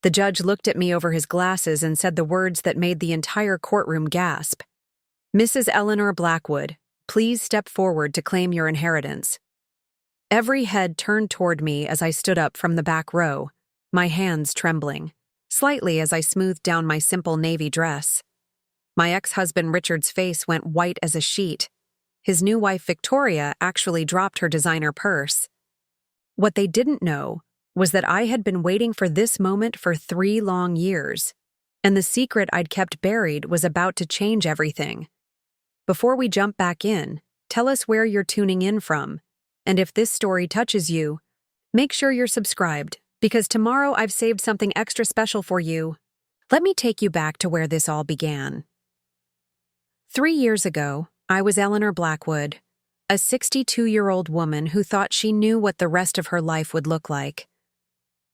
The judge looked at me over his glasses and said the words that made the entire courtroom gasp. "Mrs. Eleanor Blackwood, please step forward to claim your inheritance." Every head turned toward me as I stood up from the back row, my hands trembling, slightly as I smoothed down my simple navy dress. My ex-husband Richard's face went white as a sheet. His new wife Victoria actually dropped her designer purse. What they didn't know was that I had been waiting for this moment for 3 long years, and the secret I'd kept buried was about to change everything. Before we jump back in, tell us where you're tuning in from, and if this story touches you, make sure you're subscribed, because tomorrow I've saved something extra special for you. Let me take you back to where this all began. 3 years ago, I was Eleanor Blackwood, a 62-year-old woman who thought she knew what the rest of her life would look like.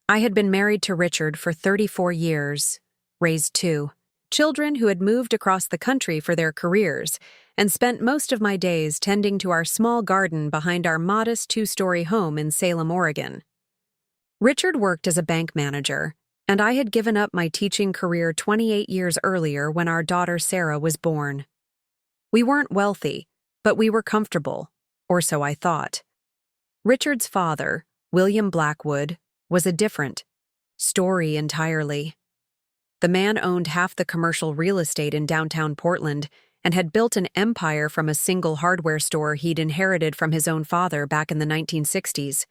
I had been married to Richard for 34 years, raised 2 children who had moved across the country for their careers, and spent most of my days tending to our small garden behind our modest 2-story home in Salem, Oregon. Richard worked as a bank manager, and I had given up my teaching career 28 years earlier when our daughter Sarah was born. We weren't wealthy, but we were comfortable, or so I thought. Richard's father, William Blackwood, was a different story entirely. The man owned half the commercial real estate in downtown Portland and had built an empire from a single hardware store he'd inherited from his own father back in the 1960s.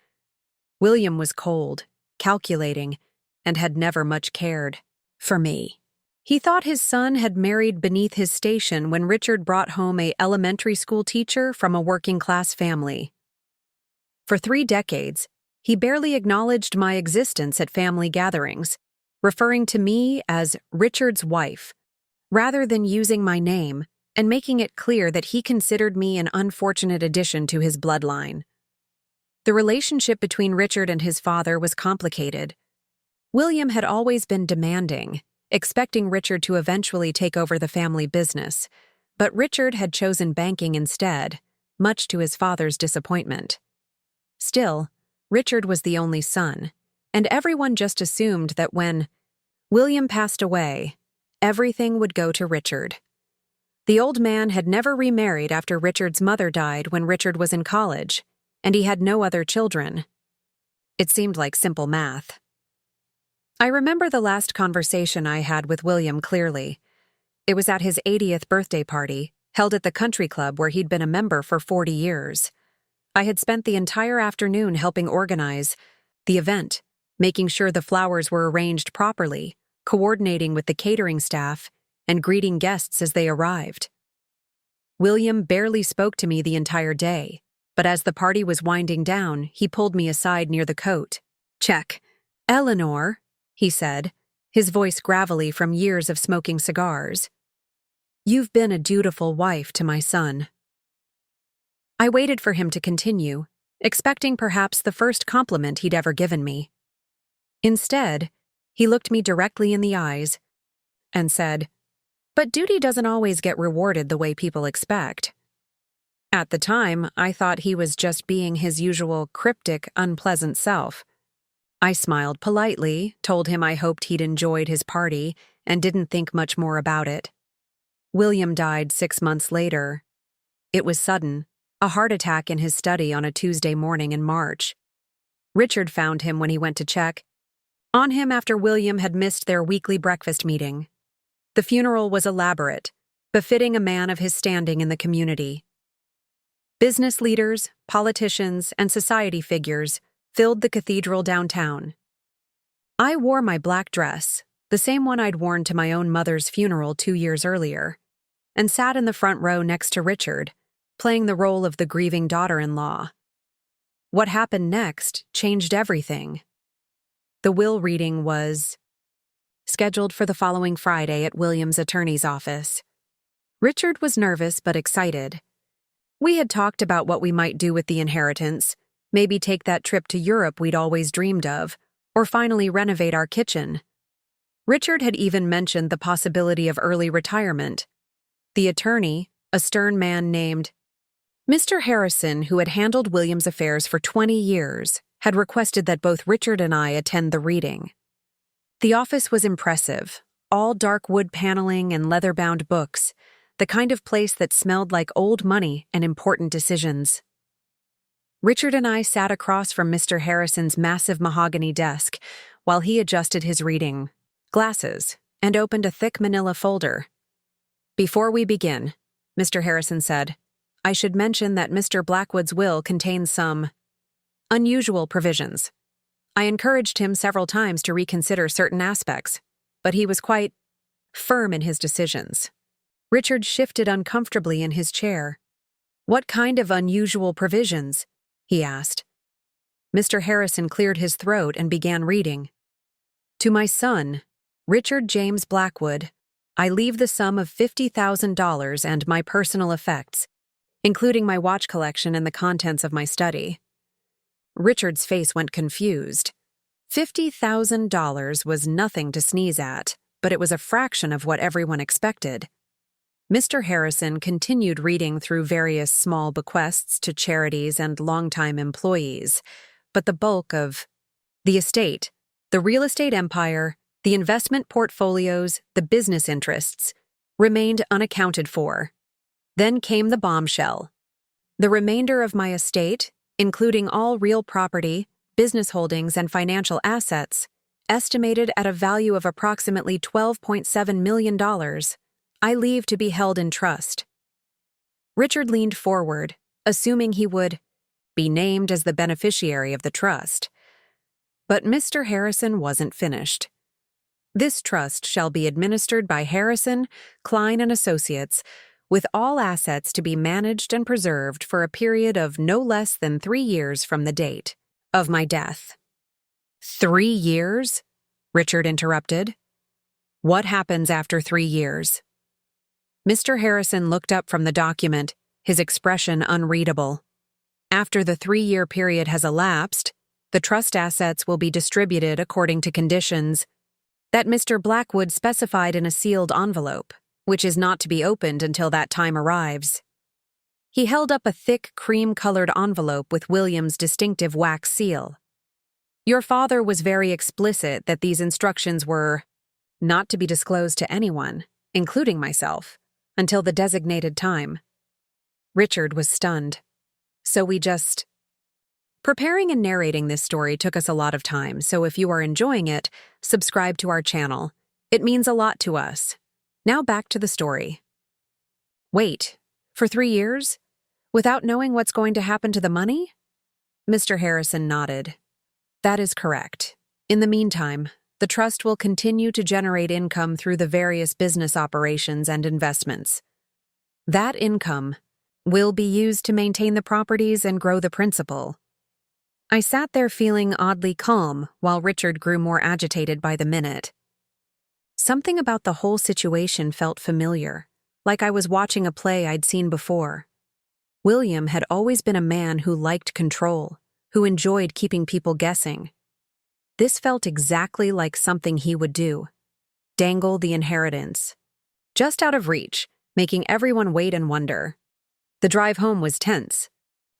William was cold, calculating, and had never much cared for me. He thought his son had married beneath his station when Richard brought home an elementary school teacher from a working-class family. For 3 decades, he barely acknowledged my existence at family gatherings, referring to me as Richard's wife, rather than using my name and making it clear that he considered me an unfortunate addition to his bloodline. The relationship between Richard and his father was complicated. William had always been demanding, expecting Richard to eventually take over the family business, but Richard had chosen banking instead, much to his father's disappointment. Still, Richard was the only son, and everyone just assumed that when William passed away, everything would go to Richard. The old man had never remarried after Richard's mother died when Richard was in college, and he had no other children. It seemed like simple math. I remember the last conversation I had with William clearly. It was at his 80th birthday party, held at the country club where he'd been a member for 40 years. I had spent the entire afternoon helping organize the event, making sure the flowers were arranged properly, coordinating with the catering staff, and greeting guests as they arrived. William barely spoke to me the entire day, but as the party was winding down, he pulled me aside near the coat. "Check. Eleanor," he said, his voice gravelly from years of smoking cigars. "You've been a dutiful wife to my son." I waited for him to continue, expecting perhaps the first compliment he'd ever given me. Instead, he looked me directly in the eyes and said, "But duty doesn't always get rewarded the way people expect." At the time, I thought he was just being his usual cryptic, unpleasant self. I smiled politely, told him I hoped he'd enjoyed his party, and didn't think much more about it. William died 6 months later. It was sudden, a heart attack in his study on a Tuesday morning in March. Richard found him when he went to check on him after William had missed their weekly breakfast meeting. The funeral was elaborate, befitting a man of his standing in the community. Business leaders, politicians, and society figures filled the cathedral downtown. I wore my black dress, the same one I'd worn to my own mother's funeral 2 years earlier, and sat in the front row next to Richard, playing the role of the grieving daughter-in-law. What happened next changed everything. The will reading was scheduled for the following Friday at William's attorney's office. Richard was nervous but excited. We had talked about what we might do with the inheritance, maybe take that trip to Europe we'd always dreamed of, or finally renovate our kitchen. Richard had even mentioned the possibility of early retirement. The attorney, a stern man named Mr. Harrison, who had handled William's affairs for 20 years, had requested that both Richard and I attend the reading. The office was impressive, all dark wood paneling and leather-bound books, the kind of place that smelled like old money and important decisions. Richard and I sat across from Mr. Harrison's massive mahogany desk while he adjusted his reading glasses and opened a thick manila folder. "Before we begin," Mr. Harrison said, "I should mention that Mr. Blackwood's will contains some unusual provisions. I encouraged him several times to reconsider certain aspects, but he was quite firm in his decisions." Richard shifted uncomfortably in his chair. "What kind of unusual provisions?" he asked. Mr. Harrison cleared his throat and began reading. "To my son, Richard James Blackwood, I leave the sum of $50,000 and my personal effects, including my watch collection and the contents of my study." Richard's face went confused. $50,000 was nothing to sneeze at, but it was a fraction of what everyone expected. Mr. Harrison continued reading through various small bequests to charities and longtime employees, but the bulk of the estate, the real estate empire, the investment portfolios, the business interests, remained unaccounted for. Then came the bombshell. The remainder of my estate, including all real property, business holdings, and financial assets, estimated at a value of approximately $12.7 million, I leave to be held in trust. Richard leaned forward, assuming he would be named as the beneficiary of the trust. But Mr. Harrison wasn't finished. "This trust shall be administered by Harrison, Klein and Associates, with all assets to be managed and preserved for a period of no less than 3 years from the date of my death." 3 years? Richard interrupted. "What happens after 3 years?" Mr. Harrison looked up from the document, his expression unreadable. "After the 3-year period has elapsed, the trust assets will be distributed according to conditions that Mr. Blackwood specified in a sealed envelope, which is not to be opened until that time arrives." He held up a thick, cream-colored envelope with William's distinctive wax seal. "Your father was very explicit that these instructions were not to be disclosed to anyone, including myself, until the designated time." Richard was stunned. "So we just—" Preparing and narrating this story took us a lot of time, so if you are enjoying it, subscribe to our channel. It means a lot to us. Now back to the story. "Wait, for 3 years? Without knowing what's going to happen to the money?" Mr. Harrison nodded. "That is correct. In the meantime, the trust will continue to generate income through the various business operations and investments. That income will be used to maintain the properties and grow the principal." I sat there feeling oddly calm while Richard grew more agitated by the minute. Something about the whole situation felt familiar, like I was watching a play I'd seen before. William had always been a man who liked control, who enjoyed keeping people guessing. This felt exactly like something he would do. Dangle the inheritance. Just out of reach, making everyone wait and wonder. The drive home was tense.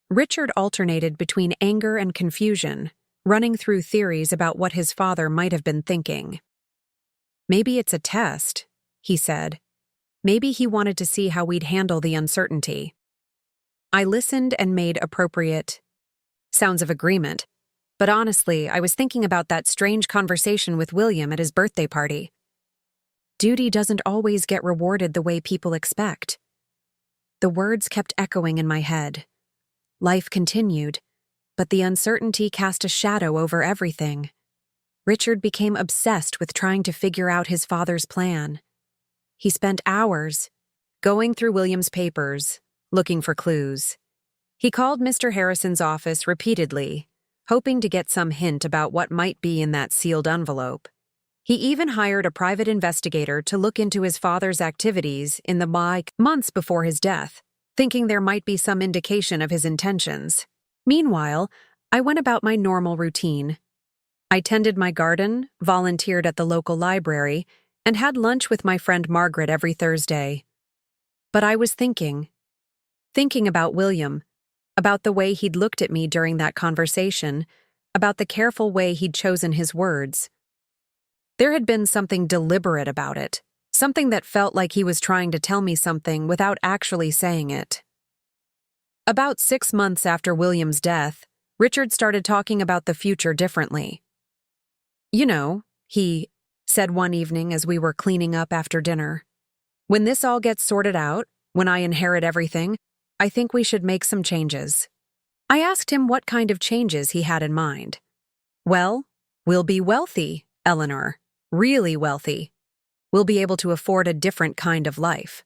Richard alternated between anger and confusion, running through theories about what his father might have been thinking. "Maybe it's a test," he said. "Maybe he wanted to see how we'd handle the uncertainty." I listened and made appropriate sounds of agreement, but honestly, I was thinking about that strange conversation with William at his birthday party. Duty doesn't always get rewarded the way people expect. The words kept echoing in my head. Life continued, but the uncertainty cast a shadow over everything. Richard became obsessed with trying to figure out his father's plan. He spent hours going through William's papers, looking for clues. He called Mr. Harrison's office repeatedly, hoping to get some hint about what might be in that sealed envelope. He even hired a private investigator to look into his father's activities in the months before his death, thinking there might be some indication of his intentions. Meanwhile, I went about my normal routine. I tended my garden, volunteered at the local library, and had lunch with my friend Margaret every Thursday. But I was thinking about William, about the way he'd looked at me during that conversation, about the careful way he'd chosen his words. There had been something deliberate about it, something that felt like he was trying to tell me something without actually saying it. About 6 months after William's death, Richard started talking about the future differently. "You know," he said one evening as we were cleaning up after dinner, "when this all gets sorted out, when I inherit everything, I think we should make some changes." I asked him what kind of changes he had in mind. "Well, we'll be wealthy, Eleanor, really wealthy. We'll be able to afford a different kind of life."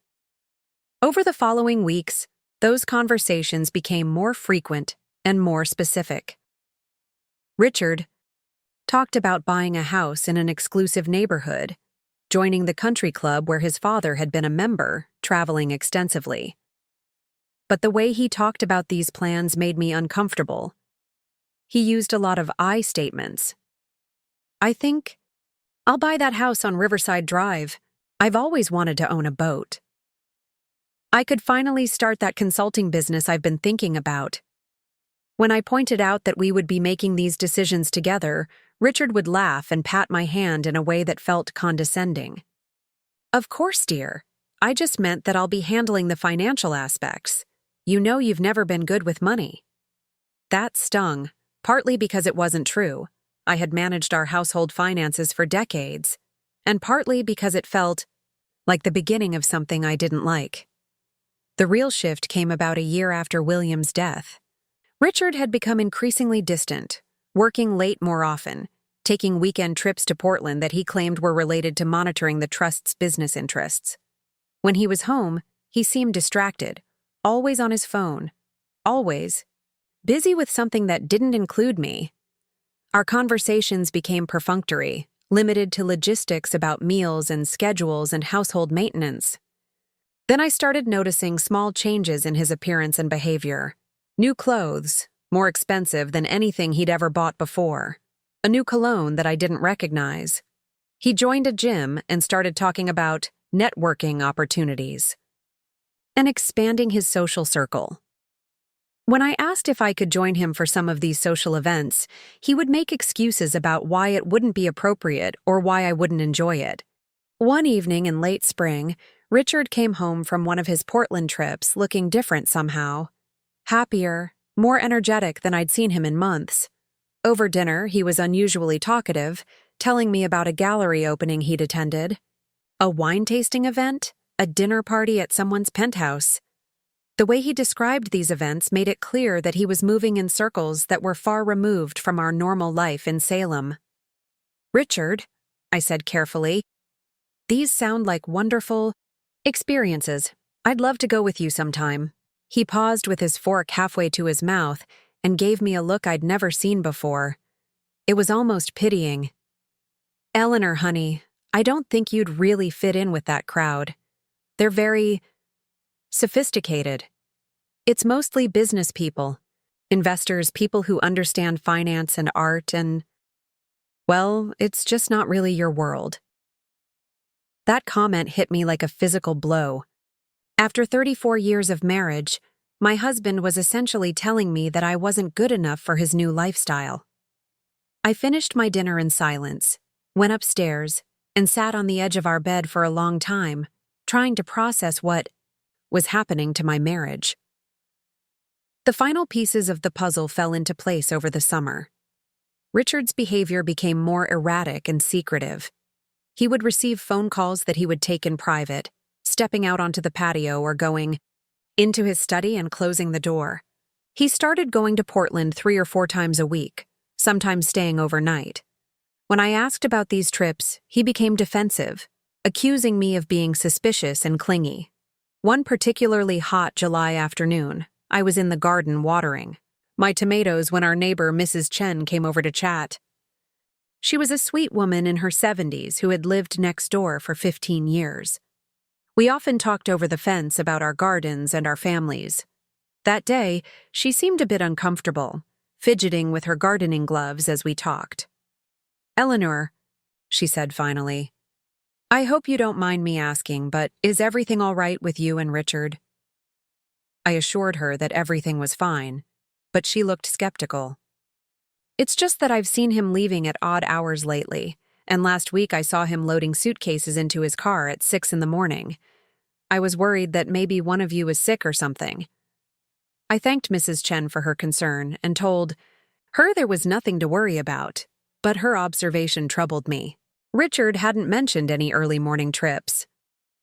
Over the following weeks, those conversations became more frequent and more specific. Richard talked about buying a house in an exclusive neighborhood, joining the country club where his father had been a member, traveling extensively. But the way he talked about these plans made me uncomfortable. He used a lot of I statements. "I think I'll buy that house on Riverside Drive. I've always wanted to own a boat. I could finally start that consulting business I've been thinking about." When I pointed out that we would be making these decisions together, Richard would laugh and pat my hand in a way that felt condescending. "Of course, dear. I just meant that I'll be handling the financial aspects. You know you've never been good with money." That stung, partly because it wasn't true. I had managed our household finances for decades, and partly because it felt like the beginning of something I didn't like. The real shift came about a year after William's death. Richard had become increasingly distant, working late more often, taking weekend trips to Portland that he claimed were related to monitoring the trust's business interests. When he was home, he seemed distracted, always on his phone, always busy with something that didn't include me. Our conversations became perfunctory, limited to logistics about meals and schedules and household maintenance. Then I started noticing small changes in his appearance and behavior. New clothes, more expensive than anything he'd ever bought before. A new cologne that I didn't recognize. He joined a gym and started talking about networking opportunities and expanding his social circle. When I asked if I could join him for some of these social events, he would make excuses about why it wouldn't be appropriate or why I wouldn't enjoy it. One evening in late spring, Richard came home from one of his Portland trips looking different somehow. Happier, more energetic than I'd seen him in months. Over dinner, he was unusually talkative, telling me about a gallery opening he'd attended, a wine tasting event, a dinner party at someone's penthouse. The way he described these events made it clear that he was moving in circles that were far removed from our normal life in Salem. "Richard," I said carefully, "these sound like wonderful experiences. I'd love to go with you sometime." He paused with his fork halfway to his mouth and gave me a look I'd never seen before. It was almost pitying. "Eleanor, honey, I don't think you'd really fit in with that crowd. They're very sophisticated. It's mostly business people, investors, people who understand finance and art and, well, it's just not really your world." That comment hit me like a physical blow. After 34 years of marriage, my husband was essentially telling me that I wasn't good enough for his new lifestyle. I finished my dinner in silence, went upstairs, and sat on the edge of our bed for a long time, trying to process what was happening to my marriage. The final pieces of the puzzle fell into place over the summer. Richard's behavior became more erratic and secretive. He would receive phone calls that he would take in private, stepping out onto the patio or going into his study and closing the door. He started going to Portland 3 or 4 times a week, sometimes staying overnight. When I asked about these trips, he became defensive, accusing me of being suspicious and clingy. One particularly hot July afternoon, I was in the garden watering my tomatoes when our neighbor Mrs. Chen came over to chat. She was a sweet woman in her 70s who had lived next door for 15 years. We often talked over the fence about our gardens and our families. That day, she seemed a bit uncomfortable, fidgeting with her gardening gloves as we talked. "Eleanor," she said finally, "I hope you don't mind me asking, but is everything all right with you and Richard?" I assured her that everything was fine, but she looked skeptical. "It's just that I've seen him leaving at odd hours lately, and last week I saw him loading suitcases into his car at 6 in the morning. I was worried that maybe one of you was sick or something." I thanked Mrs. Chen for her concern and told her there was nothing to worry about, but her observation troubled me. Richard hadn't mentioned any early morning trips.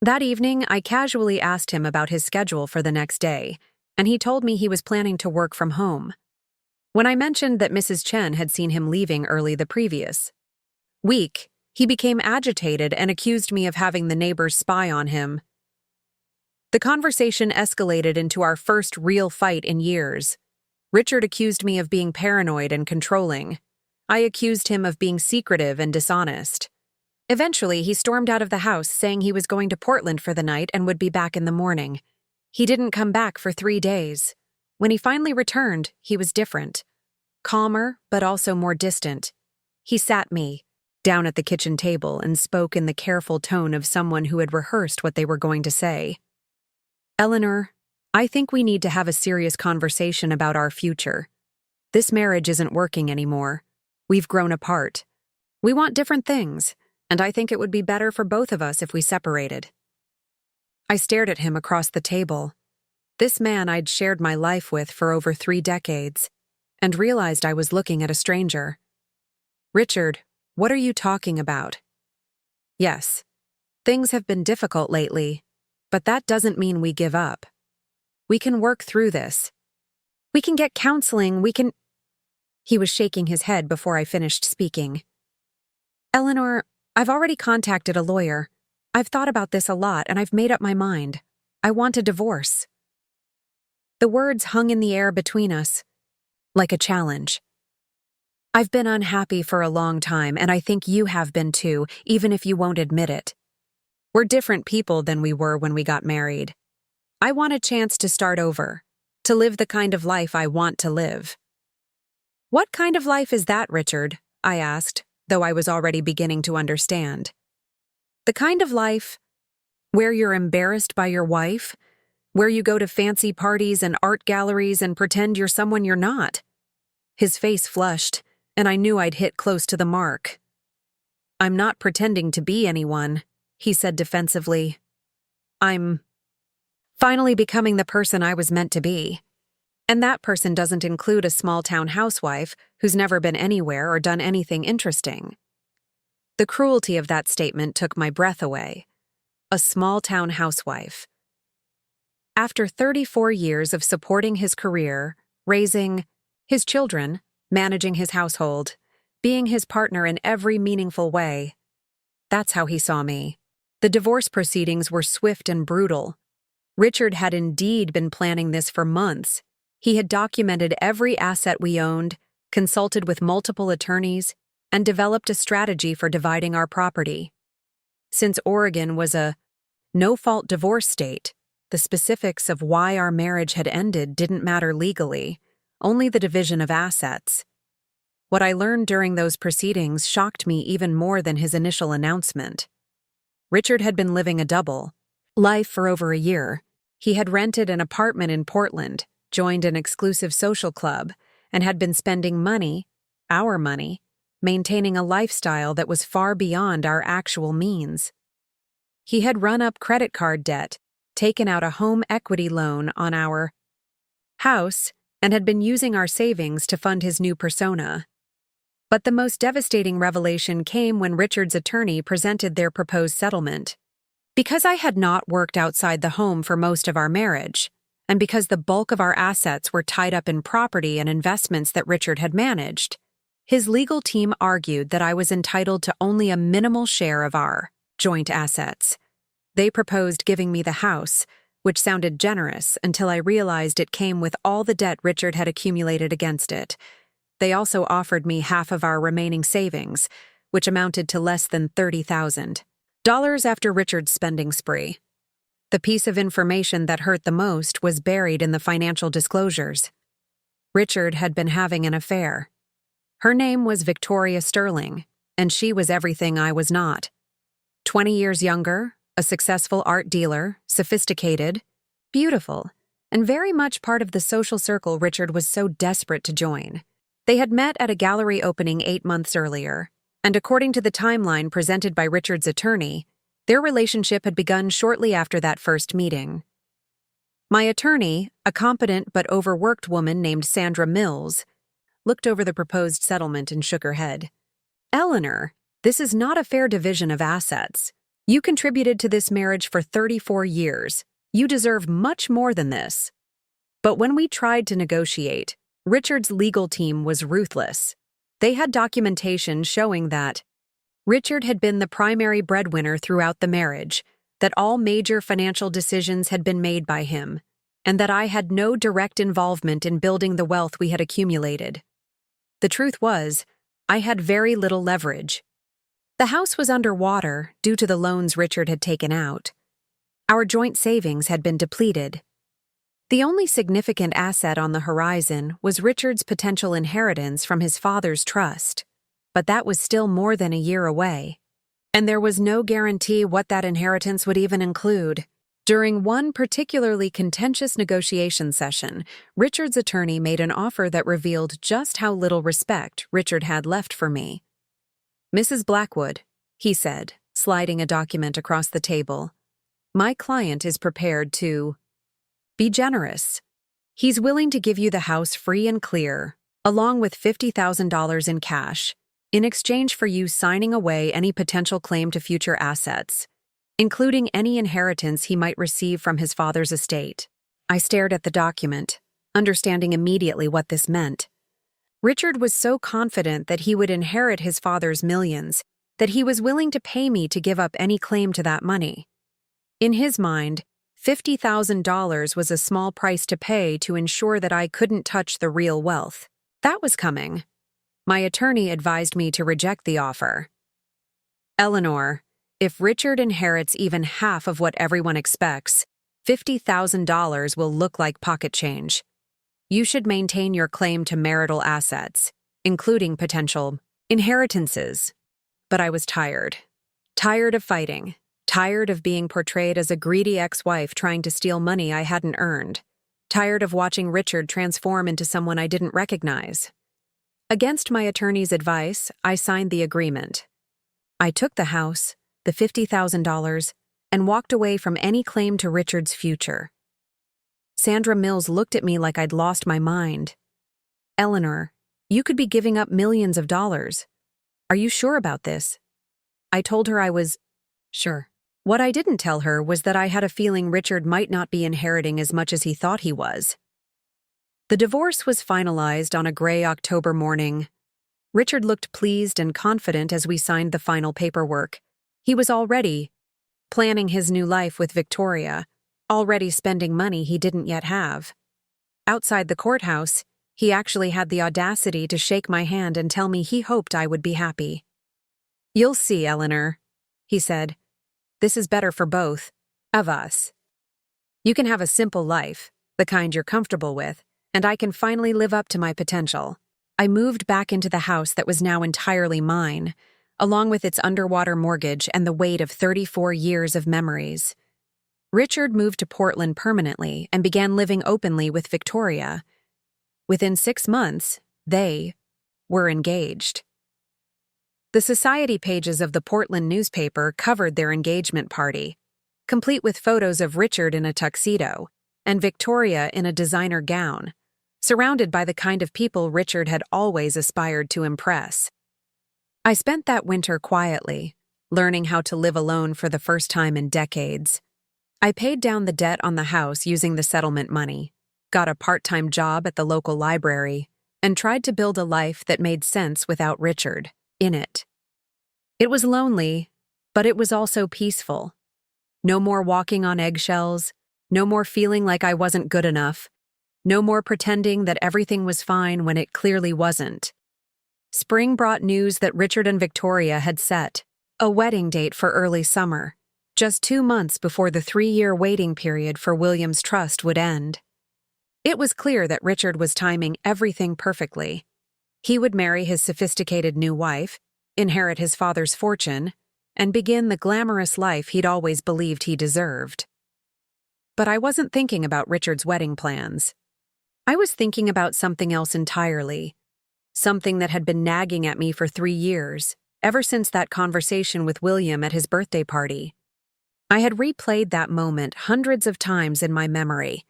That evening, I casually asked him about his schedule for the next day, and he told me he was planning to work from home. When I mentioned that Mrs. Chen had seen him leaving early the previous week, he became agitated and accused me of having the neighbors spy on him. The conversation escalated into our first real fight in years. Richard accused me of being paranoid and controlling. I accused him of being secretive and dishonest. Eventually, he stormed out of the house saying he was going to Portland for the night and would be back in the morning. He didn't come back for 3 days. When he finally returned, he was different. Calmer, but also more distant. He sat me down at the kitchen table and spoke in the careful tone of someone who had rehearsed what they were going to say. "Eleanor, I think we need to have a serious conversation about our future. This marriage isn't working anymore. We've grown apart. We want different things, and I think it would be better for both of us if we separated." I stared at him across the table. This man I'd shared my life with for over 3 decades, and realized I was looking at a stranger. "Richard, what are you talking about?" "Yes, things have been difficult lately, but that doesn't mean we give up. We can work through this. We can get counseling, we can—" He was shaking his head before I finished speaking. "Eleanor, I've already contacted a lawyer. I've thought about this a lot and I've made up my mind. I want a divorce." The words hung in the air between us, like a challenge. "I've been unhappy for a long time, and I think you have been too, even if you won't admit it. We're different people than we were when we got married. I want a chance to start over, to live the kind of life I want to live." "What kind of life is that, Richard?" I asked, though I was already beginning to understand. "The kind of life where you're embarrassed by your wife, where you go to fancy parties and art galleries and pretend you're someone you're not." His face flushed, and I knew I'd hit close to the mark. "I'm not pretending to be anyone," he said defensively. "I'm finally becoming the person I was meant to be. And that person doesn't include a small-town housewife who's never been anywhere or done anything interesting." The cruelty of that statement took my breath away. A small-town housewife. After 34 years of supporting his career, raising his children, managing his household, being his partner in every meaningful way, that's how he saw me. The divorce proceedings were swift and brutal. Richard had indeed been planning this for months. He had documented every asset we owned, consulted with multiple attorneys, and developed a strategy for dividing our property. Since Oregon was a no-fault divorce state, the specifics of why our marriage had ended didn't matter legally, only the division of assets. What I learned during those proceedings shocked me even more than his initial announcement. Richard had been living a double life for over a year. He had rented an apartment in Portland, joined an exclusive social club, and had been spending money, our money, maintaining a lifestyle that was far beyond our actual means. He had run up credit card debt, taken out a home equity loan on our house, and had been using our savings to fund his new persona. But the most devastating revelation came when Richard's attorney presented their proposed settlement. Because I had not worked outside the home for most of our marriage, and because the bulk of our assets were tied up in property and investments that Richard had managed, his legal team argued that I was entitled to only a minimal share of our joint assets. They proposed giving me the house, which sounded generous until I realized it came with all the debt Richard had accumulated against it. They also offered me half of our remaining savings, which amounted to less than $30,000 after Richard's spending spree. The piece of information that hurt the most was buried in the financial disclosures. Richard had been having an affair. Her name was Victoria Sterling, and she was everything I was not. 20 years younger, a successful art dealer, sophisticated, beautiful, and very much part of the social circle Richard was so desperate to join. They had met at a gallery opening 8 months earlier, and according to the timeline presented by Richard's attorney, their relationship had begun shortly after that first meeting. My attorney, a competent but overworked woman named Sandra Mills, looked over the proposed settlement and shook her head. "Eleanor, this is not a fair division of assets. You contributed to this marriage for 34 years. You deserve much more than this." But when we tried to negotiate, Richard's legal team was ruthless. They had documentation showing that Richard had been the primary breadwinner throughout the marriage, that all major financial decisions had been made by him, and that I had no direct involvement in building the wealth we had accumulated. The truth was, I had very little leverage. The house was underwater due to the loans Richard had taken out. Our joint savings had been depleted. The only significant asset on the horizon was Richard's potential inheritance from his father's trust, but that was still more than a year away. And there was no guarantee what that inheritance would even include. During one particularly contentious negotiation session, Richard's attorney made an offer that revealed just how little respect Richard had left for me. "Mrs. Blackwood," he said, sliding a document across the table, "my client is prepared to be generous. He's willing to give you the house free and clear, along with $50,000 in cash, in exchange for you signing away any potential claim to future assets, including any inheritance he might receive from his father's estate." I stared at the document, understanding immediately what this meant. Richard was so confident that he would inherit his father's millions that he was willing to pay me to give up any claim to that money. In his mind, $50,000 was a small price to pay to ensure that I couldn't touch the real wealth. That was coming. My attorney advised me to reject the offer. "Eleanor, if Richard inherits even half of what everyone expects, $50,000 will look like pocket change. You should maintain your claim to marital assets, including potential inheritances." But I was tired. Tired of fighting. Tired of being portrayed as a greedy ex-wife trying to steal money I hadn't earned. Tired of watching Richard transform into someone I didn't recognize. Against my attorney's advice, I signed the agreement. I took the house, the $50,000, and walked away from any claim to Richard's future. Sandra Mills looked at me like I'd lost my mind. "Eleanor, you could be giving up millions of dollars. Are you sure about this?" I told her I was sure. What I didn't tell her was that I had a feeling Richard might not be inheriting as much as he thought he was. The divorce was finalized on a gray October morning. Richard looked pleased and confident as we signed the final paperwork. He was already planning his new life with Victoria, already spending money he didn't yet have. Outside the courthouse, he actually had the audacity to shake my hand and tell me he hoped I would be happy. "You'll see, Eleanor," he said. "This is better for both of us. You can have a simple life, the kind you're comfortable with, and I can finally live up to my potential." I moved back into the house that was now entirely mine, along with its underwater mortgage and the weight of 34 years of memories. Richard moved to Portland permanently and began living openly with Victoria. Within 6 months, they were engaged. The society pages of the Portland newspaper covered their engagement party, complete with photos of Richard in a tuxedo and Victoria in a designer gown, surrounded by the kind of people Richard had always aspired to impress. I spent that winter quietly, learning how to live alone for the first time in decades. I paid down the debt on the house using the settlement money, got a part-time job at the local library, and tried to build a life that made sense without Richard in it. It was lonely, but it was also peaceful. No more walking on eggshells, no more feeling like I wasn't good enough, no more pretending that everything was fine when it clearly wasn't. Spring brought news that Richard and Victoria had set a wedding date for early summer, just 2 months before the 3-year waiting period for William's trust would end. It was clear that Richard was timing everything perfectly. He would marry his sophisticated new wife, inherit his father's fortune, and begin the glamorous life he'd always believed he deserved. But I wasn't thinking about Richard's wedding plans. I was thinking about something else entirely, something that had been nagging at me for 3 years, ever since that conversation with William at his birthday party. I had replayed that moment hundreds of times in my memory,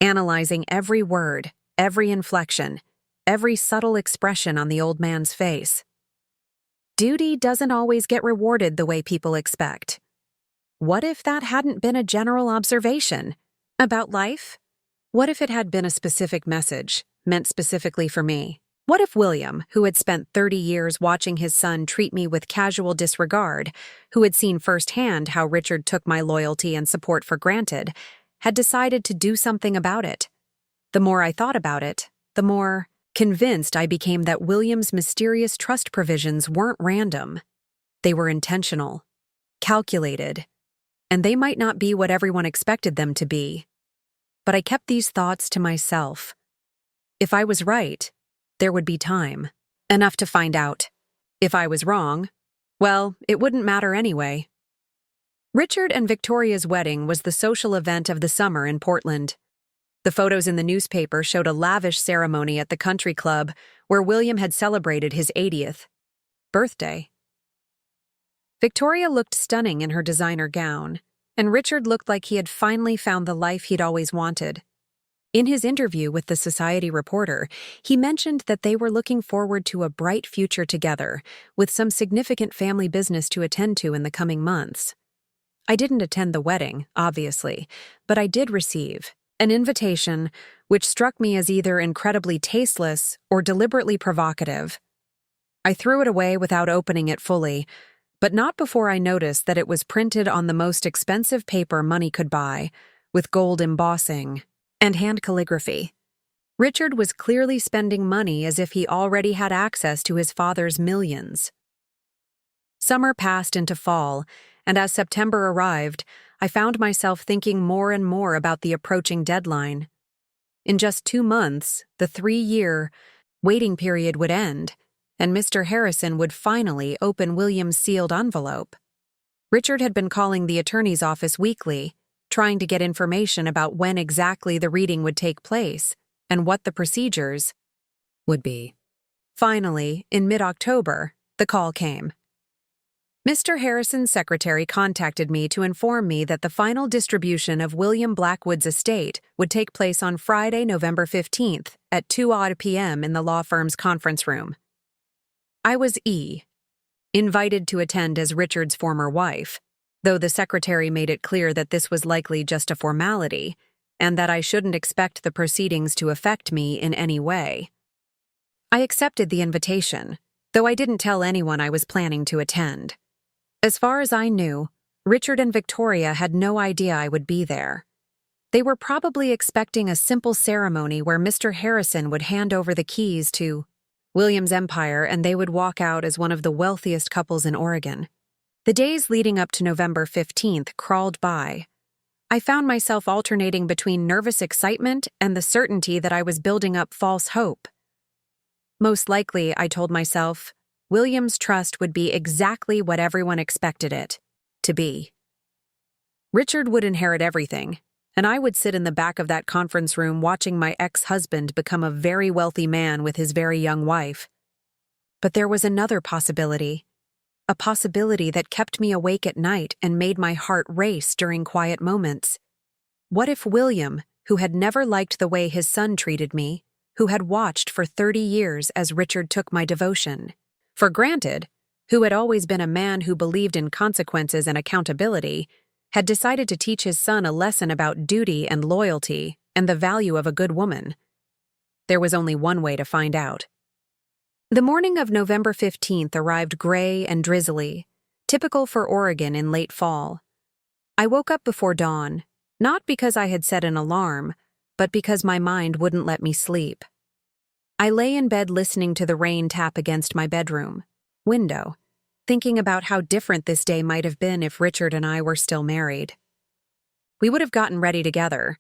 analyzing every word, every inflection, every subtle expression on the old man's face. Duty doesn't always get rewarded the way people expect. What if that hadn't been a general observation about life? What if it had been a specific message, meant specifically for me? What if William, who had spent 30 years watching his son treat me with casual disregard, who had seen firsthand how Richard took my loyalty and support for granted, had decided to do something about it? The more I thought about it, the more convinced I became that William's mysterious trust provisions weren't random. They were intentional, calculated, and they might not be what everyone expected them to be. But I kept these thoughts to myself. If I was right, there would be time, enough to find out. If I was wrong, well, it wouldn't matter anyway. Richard and Victoria's wedding was the social event of the summer in Portland. The photos in the newspaper showed a lavish ceremony at the country club where William had celebrated his 80th birthday. Victoria looked stunning in her designer gown, and Richard looked like he had finally found the life he'd always wanted. In his interview with the Society reporter, he mentioned that they were looking forward to a bright future together, with some significant family business to attend to in the coming months. I didn't attend the wedding, obviously, but I did receive an invitation which struck me as either incredibly tasteless or deliberately provocative. I threw it away without opening it fully, but not before I noticed that it was printed on the most expensive paper money could buy, with gold embossing and hand calligraphy. Richard was clearly spending money as if he already had access to his father's millions. Summer passed into fall, and as September arrived, I found myself thinking more and more about the approaching deadline. In just 2 months, the 3-year waiting period would end, and Mr. Harrison would finally open William's sealed envelope. Richard had been calling the attorney's office weekly, trying to get information about when exactly the reading would take place and what the procedures would be. Finally, in mid-October, the call came. Mr. Harrison's secretary contacted me to inform me that the final distribution of William Blackwood's estate would take place on Friday, November 15th at 2:00 p.m. in the law firm's conference room. I was invited to attend as Richard's former wife, though the secretary made it clear that this was likely just a formality, and that I shouldn't expect the proceedings to affect me in any way. I accepted the invitation, though I didn't tell anyone I was planning to attend. As far as I knew, Richard and Victoria had no idea I would be there. They were probably expecting a simple ceremony where Mr. Harrison would hand over the keys to William's empire and they would walk out as one of the wealthiest couples in Oregon. The days leading up to November 15th crawled by. I found myself alternating between nervous excitement and the certainty that I was building up false hope. Most likely, I told myself, William's trust would be exactly what everyone expected it to be. Richard would inherit everything, and I would sit in the back of that conference room watching my ex-husband become a very wealthy man with his very young wife. But there was another possibility. A possibility that kept me awake at night and made my heart race during quiet moments. What if William, who had never liked the way his son treated me, who had watched for 30 years as Richard took my devotion for granted, who had always been a man who believed in consequences and accountability, had decided to teach his son a lesson about duty and loyalty and the value of a good woman? There was only one way to find out. The morning of November 15th arrived gray and drizzly, typical for Oregon in late fall. I woke up before dawn, not because I had set an alarm, but because my mind wouldn't let me sleep. I lay in bed listening to the rain tap against my bedroom window, thinking about how different this day might have been if Richard and I were still married. We would have gotten ready together,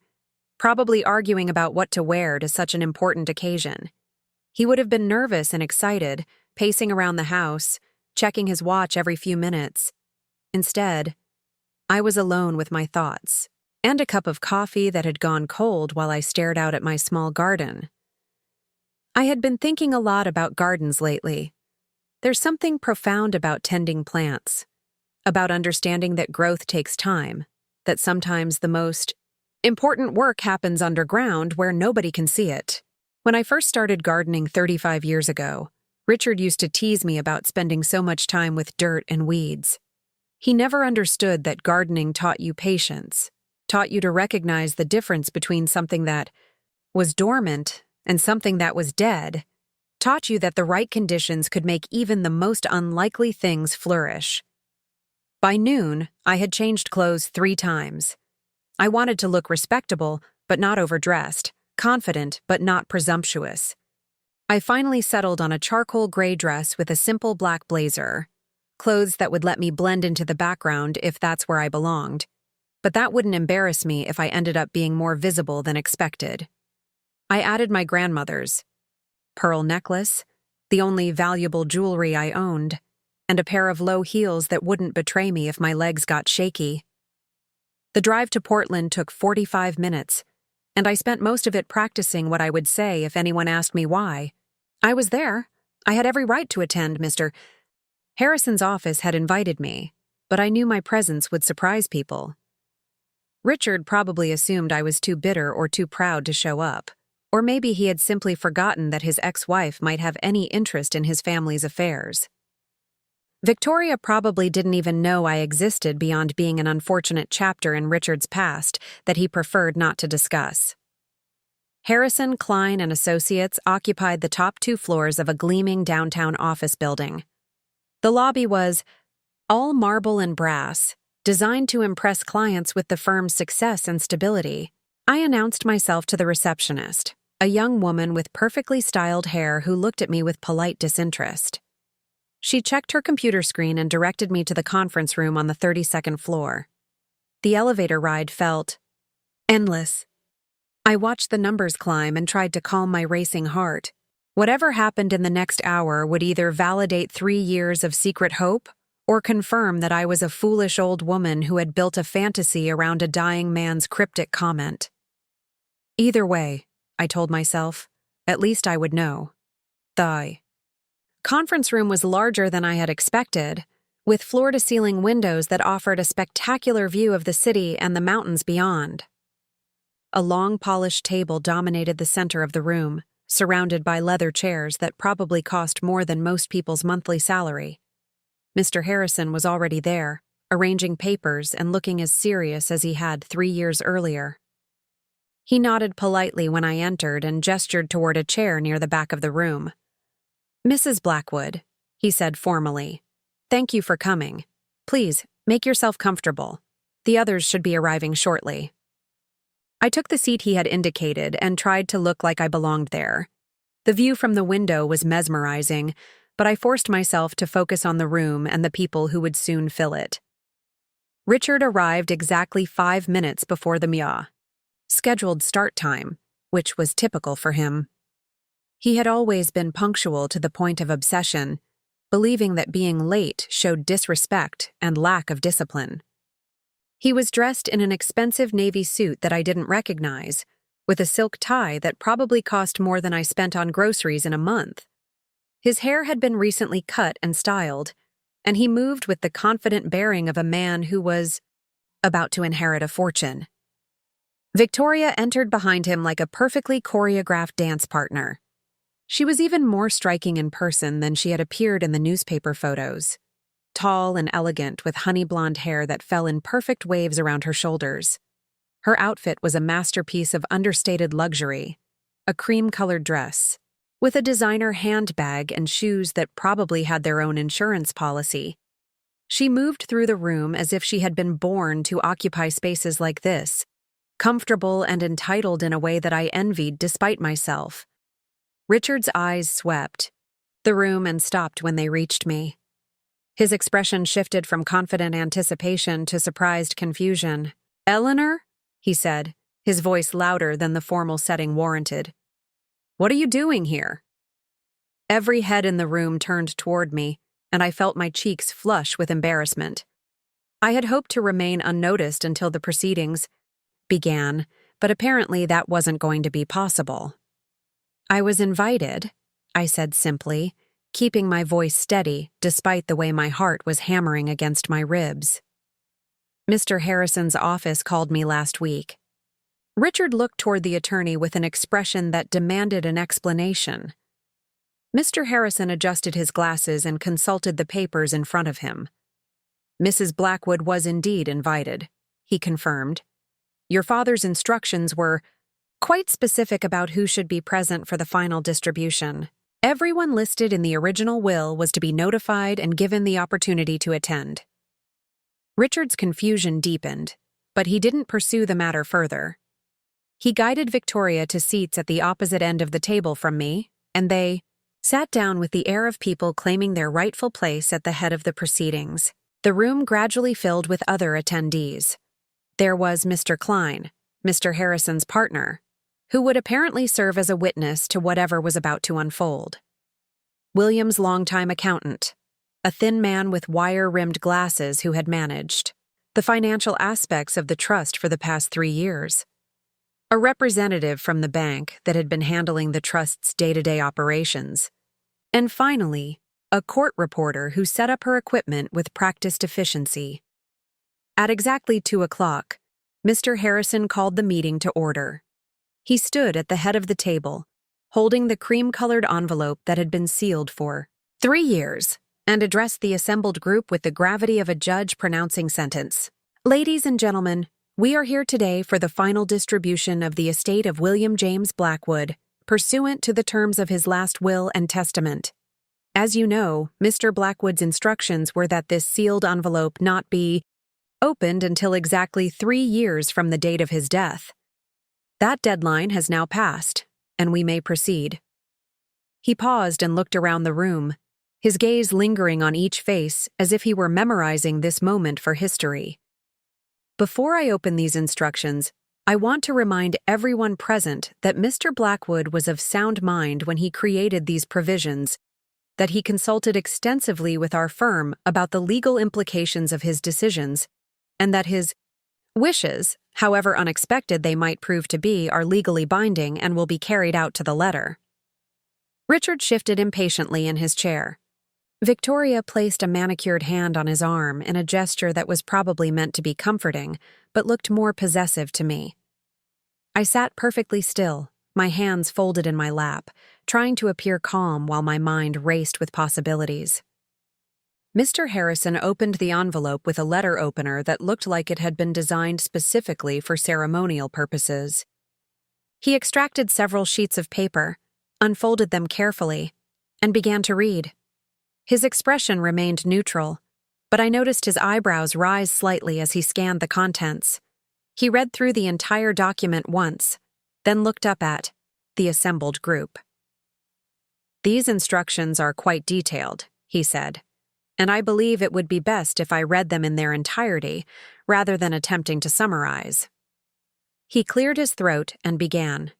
probably arguing about what to wear to such an important occasion. He would have been nervous and excited, pacing around the house, checking his watch every few minutes. Instead, I was alone with my thoughts, and a cup of coffee that had gone cold while I stared out at my small garden. I had been thinking a lot about gardens lately. There's something profound about tending plants, about understanding that growth takes time, that sometimes the most important work happens underground where nobody can see it. When I first started gardening 35 years ago, Richard used to tease me about spending so much time with dirt and weeds. He never understood that gardening taught you patience, taught you to recognize the difference between something that was dormant and something that was dead, taught you that the right conditions could make even the most unlikely things flourish. By noon, I had changed clothes 3 times. I wanted to look respectable, but not overdressed, confident, but not presumptuous. I finally settled on a charcoal gray dress with a simple black blazer, clothes that would let me blend into the background if that's where I belonged, but that wouldn't embarrass me if I ended up being more visible than expected. I added my grandmother's pearl necklace, the only valuable jewelry I owned, and a pair of low heels that wouldn't betray me if my legs got shaky. The drive to Portland took 45 minutes, and I spent most of it practicing what I would say if anyone asked me why. I was there. I had every right to attend Mr. Harrison's office had invited me, but I knew my presence would surprise people. Richard probably assumed I was too bitter or too proud to show up, or maybe he had simply forgotten that his ex-wife might have any interest in his family's affairs. Victoria probably didn't even know I existed beyond being an unfortunate chapter in Richard's past that he preferred not to discuss. Harrison, Klein, and Associates occupied the top 2 floors of a gleaming downtown office building. The lobby was all marble and brass, designed to impress clients with the firm's success and stability. I announced myself to the receptionist, a young woman with perfectly styled hair who looked at me with polite disinterest. She checked her computer screen and directed me to the conference room on the 32nd floor. The elevator ride felt endless. I watched the numbers climb and tried to calm my racing heart. Whatever happened in the next hour would either validate 3 years of secret hope or confirm that I was a foolish old woman who had built a fantasy around a dying man's cryptic comment. Either way, I told myself, at least I would know. The conference room was larger than I had expected, with floor-to-ceiling windows that offered a spectacular view of the city and the mountains beyond. A long polished table dominated the center of the room, surrounded by leather chairs that probably cost more than most people's monthly salary. Mr. Harrison was already there, arranging papers and looking as serious as he had 3 years earlier. He nodded politely when I entered and gestured toward a chair near the back of the room. "Mrs. Blackwood," he said formally, "thank you for coming. Please, make yourself comfortable. The others should be arriving shortly." I took the seat he had indicated and tried to look like I belonged there. The view from the window was mesmerizing, but I forced myself to focus on the room and the people who would soon fill it. Richard arrived exactly 5 minutes before the scheduled start time, which was typical for him. He had always been punctual to the point of obsession, believing that being late showed disrespect and lack of discipline. He was dressed in an expensive navy suit that I didn't recognize, with a silk tie that probably cost more than I spent on groceries in a month. His hair had been recently cut and styled, and he moved with the confident bearing of a man who was about to inherit a fortune. Victoria entered behind him like a perfectly choreographed dance partner. She was even more striking in person than she had appeared in the newspaper photos. Tall and elegant with honey blonde hair that fell in perfect waves around her shoulders. Her outfit was a masterpiece of understated luxury, a cream-colored dress, with a designer handbag and shoes that probably had their own insurance policy. She moved through the room as if she had been born to occupy spaces like this, comfortable and entitled in a way that I envied despite myself. Richard's eyes swept the room and stopped when they reached me. His expression shifted from confident anticipation to surprised confusion. "Eleanor?" he said, his voice louder than the formal setting warranted. "What are you doing here?" Every head in the room turned toward me, and I felt my cheeks flush with embarrassment. I had hoped to remain unnoticed until the proceedings began, but apparently that wasn't going to be possible. "I was invited," I said simply, keeping my voice steady despite the way my heart was hammering against my ribs. "Mr. Harrison's office called me last week." Richard looked toward the attorney with an expression that demanded an explanation. Mr. Harrison adjusted his glasses and consulted the papers in front of him. "Mrs. Blackwood was indeed invited," he confirmed. "Your father's instructions were quite specific about who should be present for the final distribution. Everyone listed in the original will was to be notified and given the opportunity to attend." Richard's confusion deepened, but he didn't pursue the matter further. He guided Victoria to seats at the opposite end of the table from me, and they sat down with the air of people claiming their rightful place at the head of the proceedings. The room gradually filled with other attendees. There was Mr. Klein, Mr. Harrison's partner, who would apparently serve as a witness to whatever was about to unfold. William's longtime accountant, a thin man with wire-rimmed glasses who had managed the financial aspects of the trust for the past 3 years. A representative from the bank that had been handling the trust's day-to-day operations. And finally, a court reporter who set up her equipment with practiced efficiency. At exactly 2 o'clock, Mr. Harrison called the meeting to order. He stood at the head of the table, holding the cream-colored envelope that had been sealed for 3 years, and addressed the assembled group with the gravity of a judge pronouncing sentence. "Ladies and gentlemen, we are here today for the final distribution of the estate of William James Blackwood, pursuant to the terms of his last will and testament. As you know, Mr. Blackwood's instructions were that this sealed envelope not be opened until exactly 3 years from the date of his death. That deadline has now passed, and we may proceed." He paused and looked around the room, his gaze lingering on each face as if he were memorizing this moment for history. "Before I open these instructions, I want to remind everyone present that Mr. Blackwood was of sound mind when he created these provisions, that he consulted extensively with our firm about the legal implications of his decisions, and that his wishes, however unexpected they might prove to be, are legally binding and will be carried out to the letter." Richard shifted impatiently in his chair. Victoria placed a manicured hand on his arm in a gesture that was probably meant to be comforting, but looked more possessive to me. I sat perfectly still, my hands folded in my lap, trying to appear calm while my mind raced with possibilities. Mr. Harrison opened the envelope with a letter opener that looked like it had been designed specifically for ceremonial purposes. He extracted several sheets of paper, unfolded them carefully, and began to read. His expression remained neutral, but I noticed his eyebrows rise slightly as he scanned the contents. He read through the entire document once, then looked up at the assembled group. "These instructions are quite detailed," he said, "and I believe it would be best if I read them in their entirety, rather than attempting to summarize." He cleared his throat and began.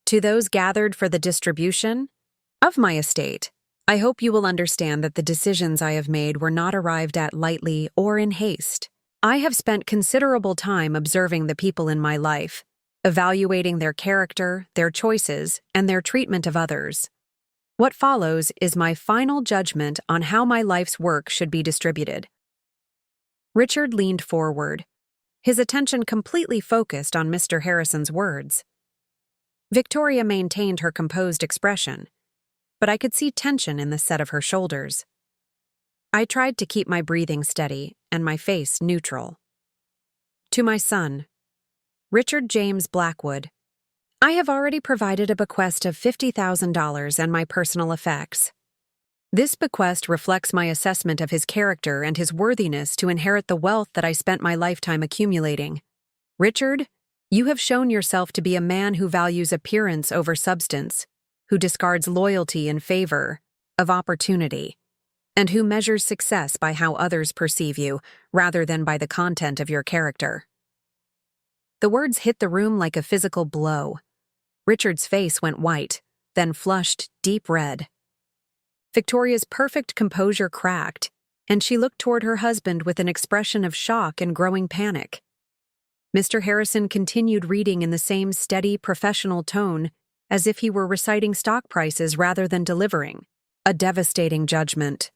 "To those gathered for the distribution of my estate, I hope you will understand that the decisions I have made were not arrived at lightly or in haste. I have spent considerable time observing the people in my life, evaluating their character, their choices, and their treatment of others. What follows is my final judgment on how my life's work should be distributed." Richard leaned forward, his attention completely focused on Mr. Harrison's words. Victoria maintained her composed expression, but I could see tension in the set of her shoulders. I tried to keep my breathing steady and my face neutral. "To my son, Richard James Blackwood, I have already provided a bequest of $50,000 and my personal effects. This bequest reflects my assessment of his character and his worthiness to inherit the wealth that I spent my lifetime accumulating. Richard, you have shown yourself to be a man who values appearance over substance, who discards loyalty in favor of opportunity, and who measures success by how others perceive you rather than by the content of your character." The words hit the room like a physical blow. Richard's face went white, then flushed deep red. Victoria's perfect composure cracked, and she looked toward her husband with an expression of shock and growing panic. Mr. Harrison continued reading in the same steady, professional tone, as if he were reciting stock prices rather than delivering. a devastating judgment.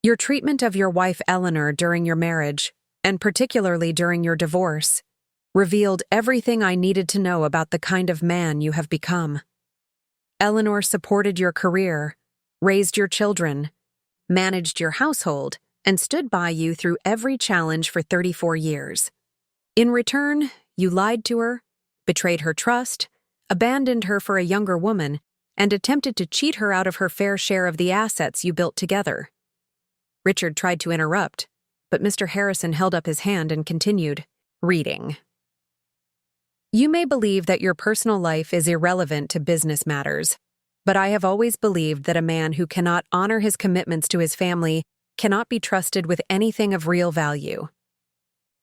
Your treatment of your wife Eleanor during your marriage, and particularly during your divorce, revealed everything I needed to know about the kind of man you have become. Eleanor supported your career, raised your children, managed your household, and stood by you through every challenge for 34 years. In return, you lied to her, betrayed her trust, abandoned her for a younger woman, and attempted to cheat her out of her fair share of the assets you built together. Richard tried to interrupt, but Mr. Harrison held up his hand and continued, reading. You may believe that your personal life is irrelevant to business matters, but I have always believed that a man who cannot honor his commitments to his family cannot be trusted with anything of real value.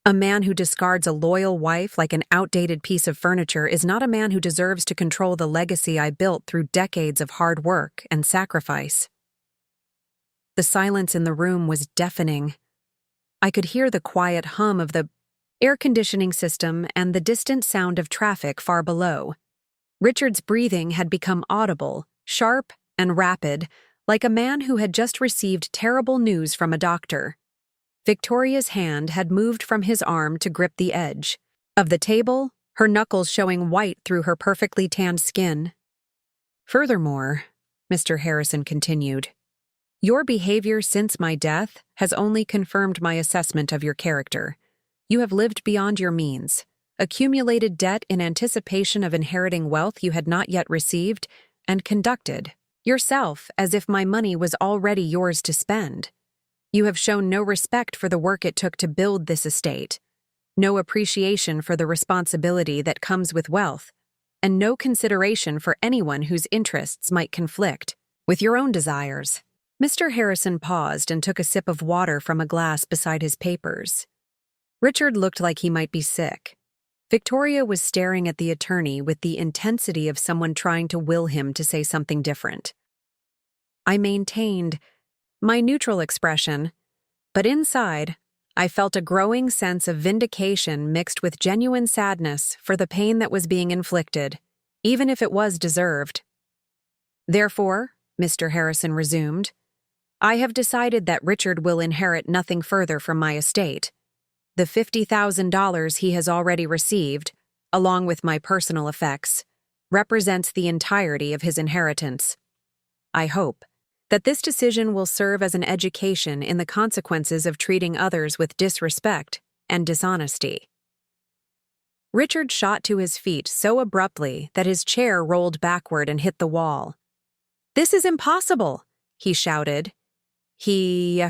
A man who discards a loyal wife like an outdated piece of furniture is not a man who deserves to control the legacy I built through decades of hard work and sacrifice. The silence in the room was deafening. I could hear the quiet hum of the air conditioning system and the distant sound of traffic far below. Richard's breathing had become audible, sharp, and rapid, like a man who had just received terrible news from a doctor. Victoria's hand had moved from his arm to grip the edge of the table, her knuckles showing white through her perfectly tanned skin. Furthermore, Mr. Harrison continued, your behavior since my death has only confirmed my assessment of your character. You have lived beyond your means, accumulated debt in anticipation of inheriting wealth you had not yet received, and conducted yourself as if my money was already yours to spend. You have shown no respect for the work it took to build this estate, no appreciation for the responsibility that comes with wealth, and no consideration for anyone whose interests might conflict with your own desires. Mr. Harrison paused and took a sip of water from a glass beside his papers. Richard looked like he might be sick. Victoria was staring at the attorney with the intensity of someone trying to will him to say something different. I maintained my neutral expression, but inside, I felt a growing sense of vindication mixed with genuine sadness for the pain that was being inflicted, even if it was deserved. Therefore, Mr. Harrison resumed, I have decided that Richard will inherit nothing further from my estate. The $50,000 he has already received, along with my personal effects, represents the entirety of his inheritance. I hope that this decision will serve as an education in the consequences of treating others with disrespect and dishonesty. Richard shot to his feet so abruptly that his chair rolled backward and hit the wall. This is impossible, he shouted. He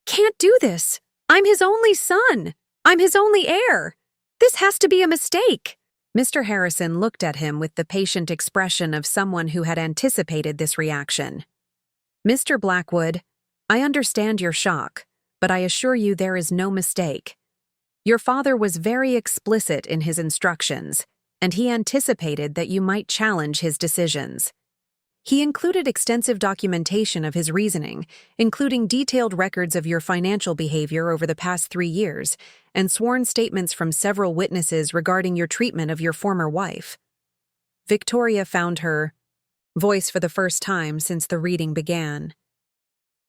can't do this. I'm his only son. I'm his only heir. This has to be a mistake. Mr. Harrison looked at him with the patient expression of someone who had anticipated this reaction. Mr. Blackwood, I understand your shock, but I assure you there is no mistake. Your father was very explicit in his instructions, and he anticipated that you might challenge his decisions. He included extensive documentation of his reasoning, including detailed records of your financial behavior over the past 3 years, and sworn statements from several witnesses regarding your treatment of your former wife. Victoria found her voice for the first time since the reading began.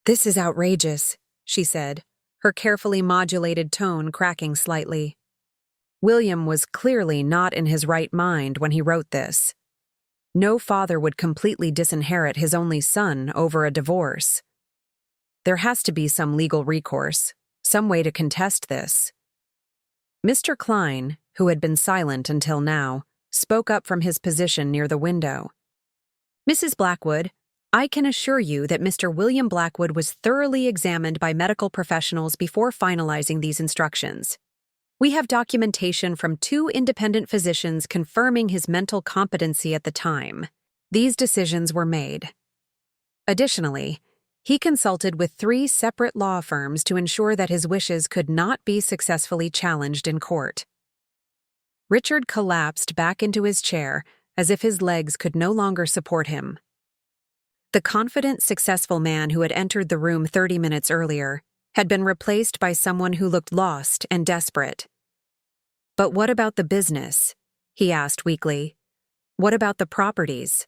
This is outrageous, she said, her carefully modulated tone cracking slightly. William was clearly not in his right mind when he wrote this. No father would completely disinherit his only son over a divorce. There has to be some legal recourse, some way to contest this. Mr. Klein, who had been silent until now, spoke up from his position near the window. Mrs. Blackwood, I can assure you that Mr. William Blackwood was thoroughly examined by medical professionals before finalizing these instructions. We have documentation from 2 independent physicians confirming his mental competency at the time these decisions were made. Additionally, he consulted with 3 separate law firms to ensure that his wishes could not be successfully challenged in court. Richard collapsed back into his chair as if his legs could no longer support him. The confident, successful man who had entered the room 30 minutes earlier had been replaced by someone who looked lost and desperate. But what about the business? He asked weakly. What about the properties?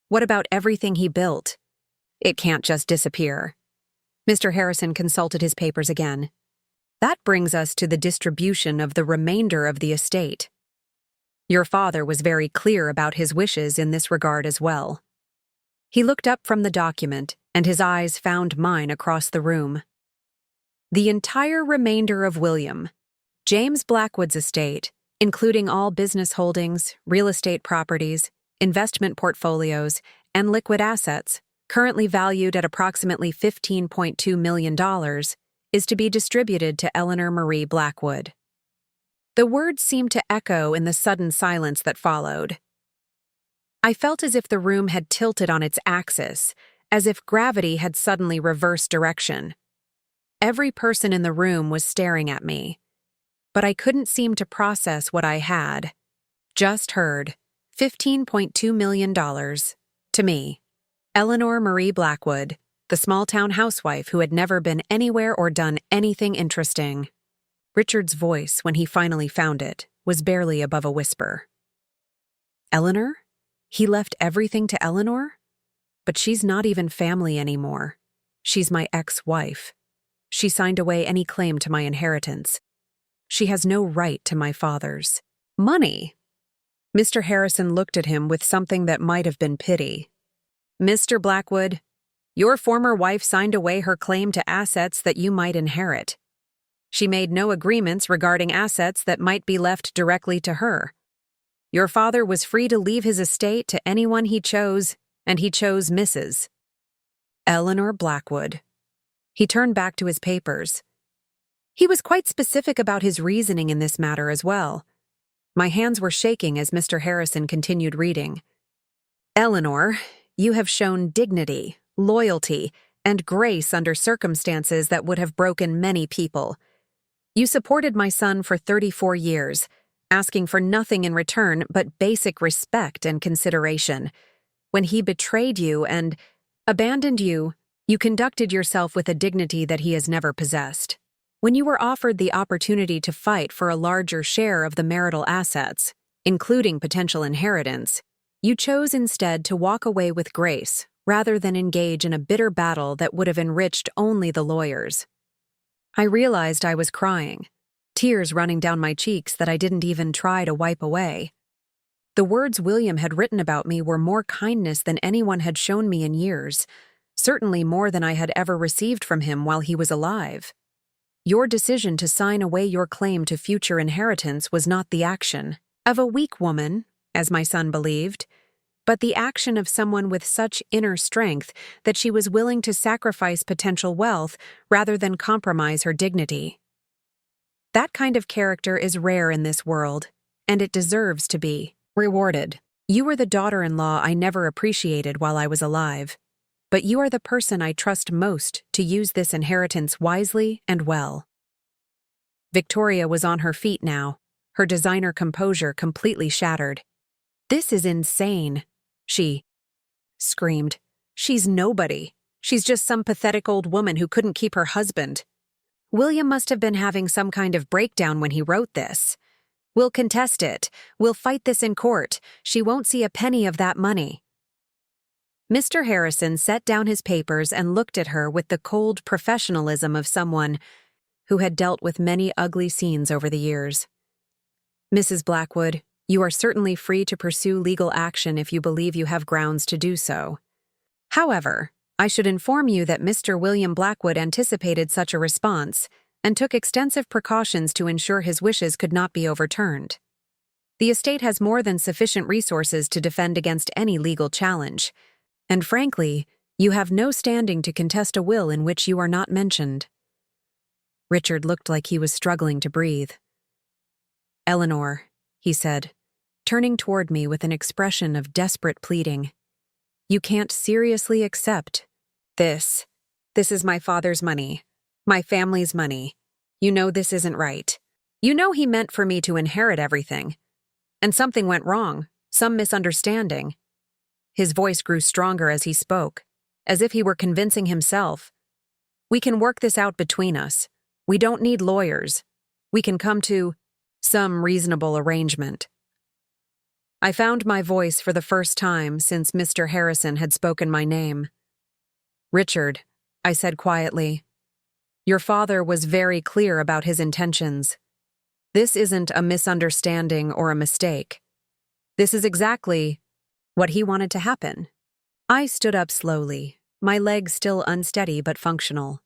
What about everything he built? It can't just disappear. Mr. Harrison consulted his papers again. That brings us to the distribution of the remainder of the estate. Your father was very clear about his wishes in this regard as well. He looked up from the document, and his eyes found mine across the room. The entire remainder of William, James Blackwood's estate, including all business holdings, real estate properties, investment portfolios, and liquid assets, currently valued at approximately $15.2 million, is to be distributed to Eleanor Marie Blackwood. The words seemed to echo in the sudden silence that followed. I felt as if the room had tilted on its axis, as if gravity had suddenly reversed direction. Every person in the room was staring at me, but I couldn't seem to process what I had just heard. $15.2 million. To me, Eleanor Marie Blackwood, the small-town housewife who had never been anywhere or done anything interesting. Richard's voice, when he finally found it, was barely above a whisper. Eleanor? He left everything to Eleanor? But she's not even family anymore. She's my ex-wife. She signed away any claim to my inheritance. She has no right to my father's money. Mr. Harrison looked at him with something that might have been pity. Mr. Blackwood, your former wife signed away her claim to assets that you might inherit. She made no agreements regarding assets that might be left directly to her. Your father was free to leave his estate to anyone he chose, and he chose Mrs. Eleanor Blackwood. He turned back to his papers. He was quite specific about his reasoning in this matter as well. My hands were shaking as Mr. Harrison continued reading. Eleanor, you have shown dignity, loyalty, and grace under circumstances that would have broken many people. You supported my son for 34 years, asking for nothing in return but basic respect and consideration. When he betrayed you and abandoned you, you conducted yourself with a dignity that he has never possessed. When you were offered the opportunity to fight for a larger share of the marital assets, including potential inheritance, you chose instead to walk away with grace rather than engage in a bitter battle that would have enriched only the lawyers. I realized I was crying, tears running down my cheeks that I didn't even try to wipe away. The words William had written about me were more kindness than anyone had shown me in years, certainly more than I had ever received from him while he was alive. Your decision to sign away your claim to future inheritance was not the action of a weak woman, as my son believed, but the action of someone with such inner strength that she was willing to sacrifice potential wealth rather than compromise her dignity. That kind of character is rare in this world, and it deserves to be rewarded. You were the daughter-in-law I never appreciated while I was alive, but you are the person I trust most to use this inheritance wisely and well. Victoria was on her feet now, her designer composure completely shattered. This is insane, she screamed. She's nobody. She's just some pathetic old woman who couldn't keep her husband. William must have been having some kind of breakdown when he wrote this. We'll contest it. We'll fight this in court. She won't see a penny of that money. Mr. Harrison set down his papers and looked at her with the cold professionalism of someone who had dealt with many ugly scenes over the years. Mrs. Blackwood, you are certainly free to pursue legal action if you believe you have grounds to do so. However, I should inform you that Mr. William Blackwood anticipated such a response and took extensive precautions to ensure his wishes could not be overturned. The estate has more than sufficient resources to defend against any legal challenge, and frankly, you have no standing to contest a will in which you are not mentioned. Richard looked like he was struggling to breathe. Eleanor, he said, turning toward me with an expression of desperate pleading. You can't seriously accept this. This is my father's money, my family's money. You know this isn't right. You know he meant for me to inherit everything. And something went wrong, some misunderstanding. His voice grew stronger as he spoke, as if he were convincing himself. We can work this out between us. We don't need lawyers. We can come to some reasonable arrangement. I found my voice for the first time since Mr. Harrison had spoken my name. "Richard," I said quietly, "your father was very clear about his intentions. This isn't a misunderstanding or a mistake. This is exactly what he wanted to happen." I stood up slowly, my legs still unsteady but functional.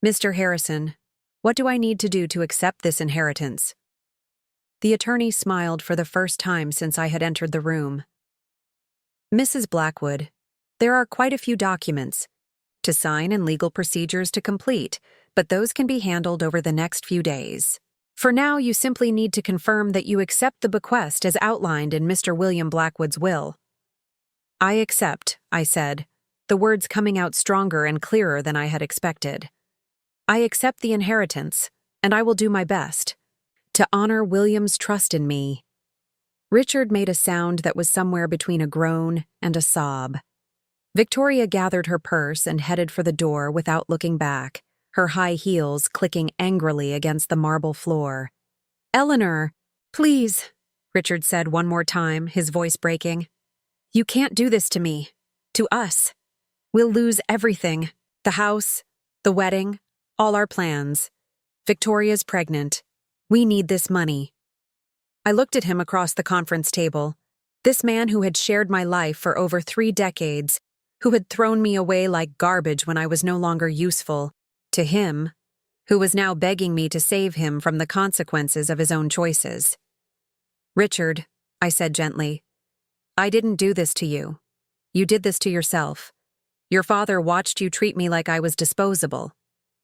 "Mr. Harrison, what do I need to do to accept this inheritance?" The attorney smiled for the first time since I had entered the room. "Mrs. Blackwood, there are quite a few documents to sign and legal procedures to complete, but those can be handled over the next few days. For now, you simply need to confirm that you accept the bequest as outlined in Mr. William Blackwood's will." "I accept," I said, the words coming out stronger and clearer than I had expected. "I accept the inheritance, and I will do my best to honor William's trust in me." Richard made a sound that was somewhere between a groan and a sob. Victoria gathered her purse and headed for the door without looking back, her high heels clicking angrily against the marble floor. "Eleanor, please," Richard said one more time, his voice breaking. "You can't do this to me. To us. We'll lose everything. The house, the wedding, all our plans. Victoria's pregnant. We need this money." I looked at him across the conference table. This man who had shared my life for over 3 decades, who had thrown me away like garbage when I was no longer useful, to him, who was now begging me to save him from the consequences of his own choices. "Richard," I said gently, "I didn't do this to you. You did this to yourself. Your father watched you treat me like I was disposable,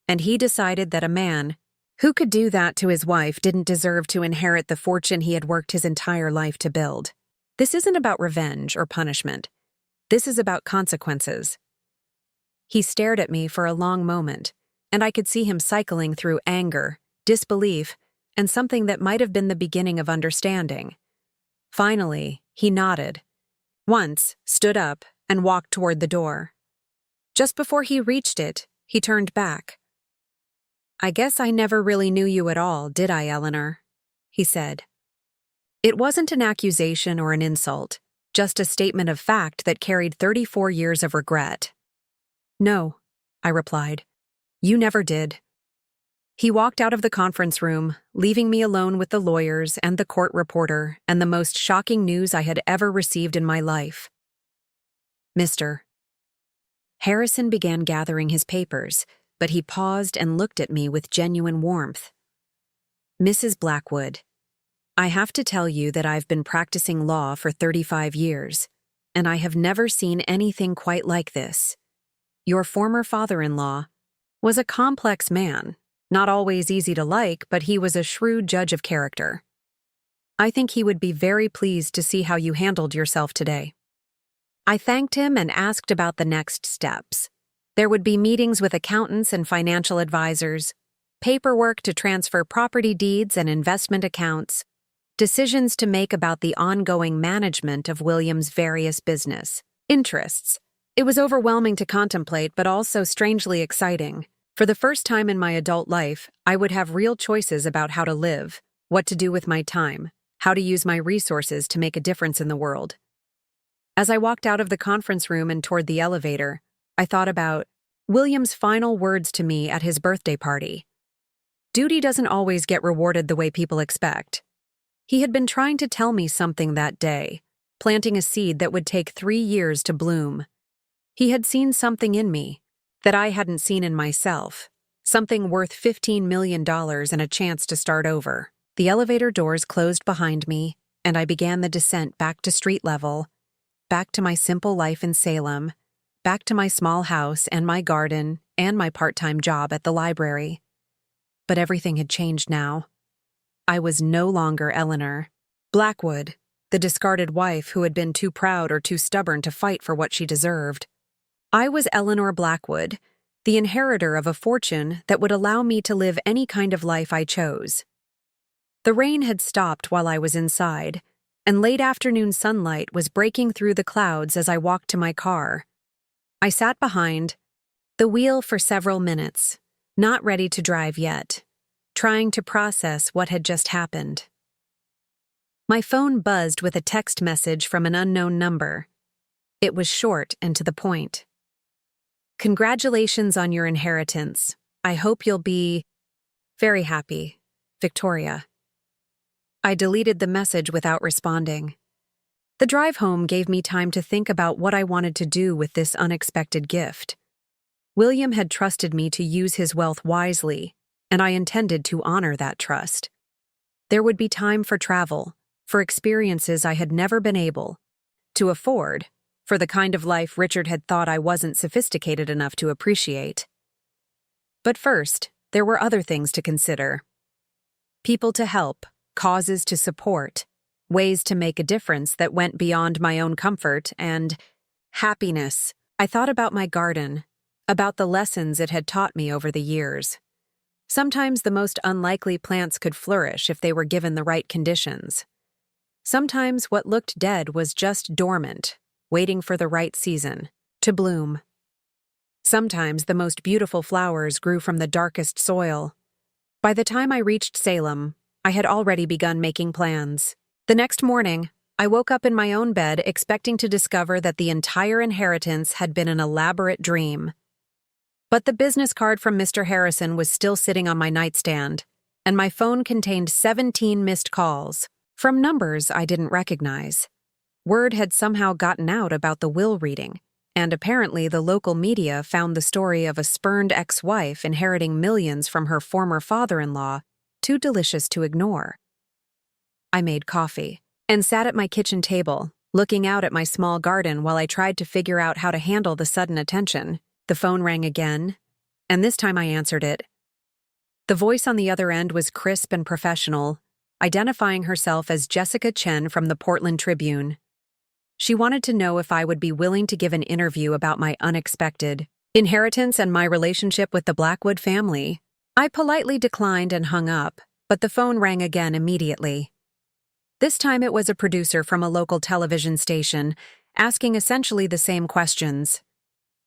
and he decided that a man who could do that to his wife didn't deserve to inherit the fortune he had worked his entire life to build. This isn't about revenge or punishment. This is about consequences." He stared at me for a long moment, and I could see him cycling through anger, disbelief, and something that might have been the beginning of understanding. Finally, he nodded, once stood up, and walked toward the door. Just before he reached it, he turned back. "I guess I never really knew you at all, did I, Eleanor?" he said. It wasn't an accusation or an insult, just a statement of fact that carried 34 years of regret. "No," I replied. "You never did." He walked out of the conference room, leaving me alone with the lawyers and the court reporter and the most shocking news I had ever received in my life. "Mr. Harrison began gathering his papers, but he paused and looked at me with genuine warmth. "Mrs. Blackwood, I have to tell you that I've been practicing law for 35 years, and I have never seen anything quite like this. Your former father-in-law was a complex man, not always easy to like, but he was a shrewd judge of character. I think he would be very pleased to see how you handled yourself today." I thanked him and asked about the next steps. There would be meetings with accountants and financial advisors, paperwork to transfer property deeds and investment accounts, decisions to make about the ongoing management of William's various business interests. It was overwhelming to contemplate, but also strangely exciting. For the first time in my adult life, I would have real choices about how to live, what to do with my time, how to use my resources to make a difference in the world. As I walked out of the conference room and toward the elevator, I thought about William's final words to me at his birthday party. Duty doesn't always get rewarded the way people expect. He had been trying to tell me something that day, planting a seed that would take 3 years to bloom. He had seen something in me that I hadn't seen in myself, something worth $15 million and a chance to start over. The elevator doors closed behind me, and I began the descent back to street level, back to my simple life in Salem, back to my small house and my garden and my part-time job at the library. But everything had changed now. I was no longer Eleanor Blackwood, the discarded wife who had been too proud or too stubborn to fight for what she deserved. I was Eleanor Blackwood, the inheritor of a fortune that would allow me to live any kind of life I chose. The rain had stopped while I was inside, and late afternoon sunlight was breaking through the clouds as I walked to my car. I sat behind the wheel for several minutes, not ready to drive yet, trying to process what had just happened. My phone buzzed with a text message from an unknown number. It was short and to the point. Congratulations on your inheritance. I hope you'll be very happy, Victoria. I deleted the message without responding. The drive home gave me time to think about what I wanted to do with this unexpected gift. William had trusted me to use his wealth wisely, and I intended to honor that trust. There would be time for travel, for experiences I had never been able to afford, for the kind of life Richard had thought I wasn't sophisticated enough to appreciate. But first, there were other things to consider. People to help, causes to support, ways to make a difference that went beyond my own comfort, and happiness. I thought about my garden, about the lessons it had taught me over the years. Sometimes the most unlikely plants could flourish if they were given the right conditions. Sometimes what looked dead was just dormant, waiting for the right season to bloom. Sometimes the most beautiful flowers grew from the darkest soil. By the time I reached Salem, I had already begun making plans. The next morning, I woke up in my own bed expecting to discover that the entire inheritance had been an elaborate dream. But the business card from Mr. Harrison was still sitting on my nightstand, and my phone contained 17 missed calls from numbers I didn't recognize. Word had somehow gotten out about the will reading, and apparently the local media found the story of a spurned ex-wife inheriting millions from her former father-in-law too delicious to ignore. I made coffee and sat at my kitchen table, looking out at my small garden while I tried to figure out how to handle the sudden attention. The phone rang again, and this time I answered it. The voice on the other end was crisp and professional, identifying herself as Jessica Chen from the Portland Tribune. She wanted to know if I would be willing to give an interview about my unexpected inheritance and my relationship with the Blackwood family. I politely declined and hung up, but the phone rang again immediately. This time it was a producer from a local television station, asking essentially the same questions.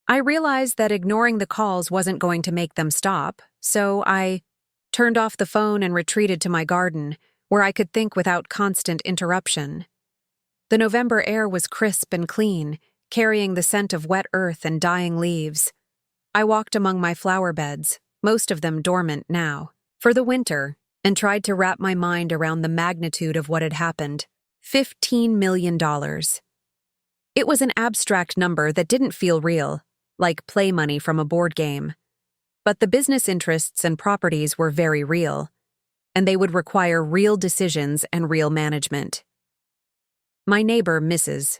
I realized that ignoring the calls wasn't going to make them stop, so I turned off the phone and retreated to my garden, where I could think without constant interruption. The November air was crisp and clean, carrying the scent of wet earth and dying leaves. I walked among my flower beds, most of them dormant now, for the winter, and tried to wrap my mind around the magnitude of what had happened. $15 million. It was an abstract number that didn't feel real, like play money from a board game. But the business interests and properties were very real, and they would require real decisions and real management. My neighbor, Mrs.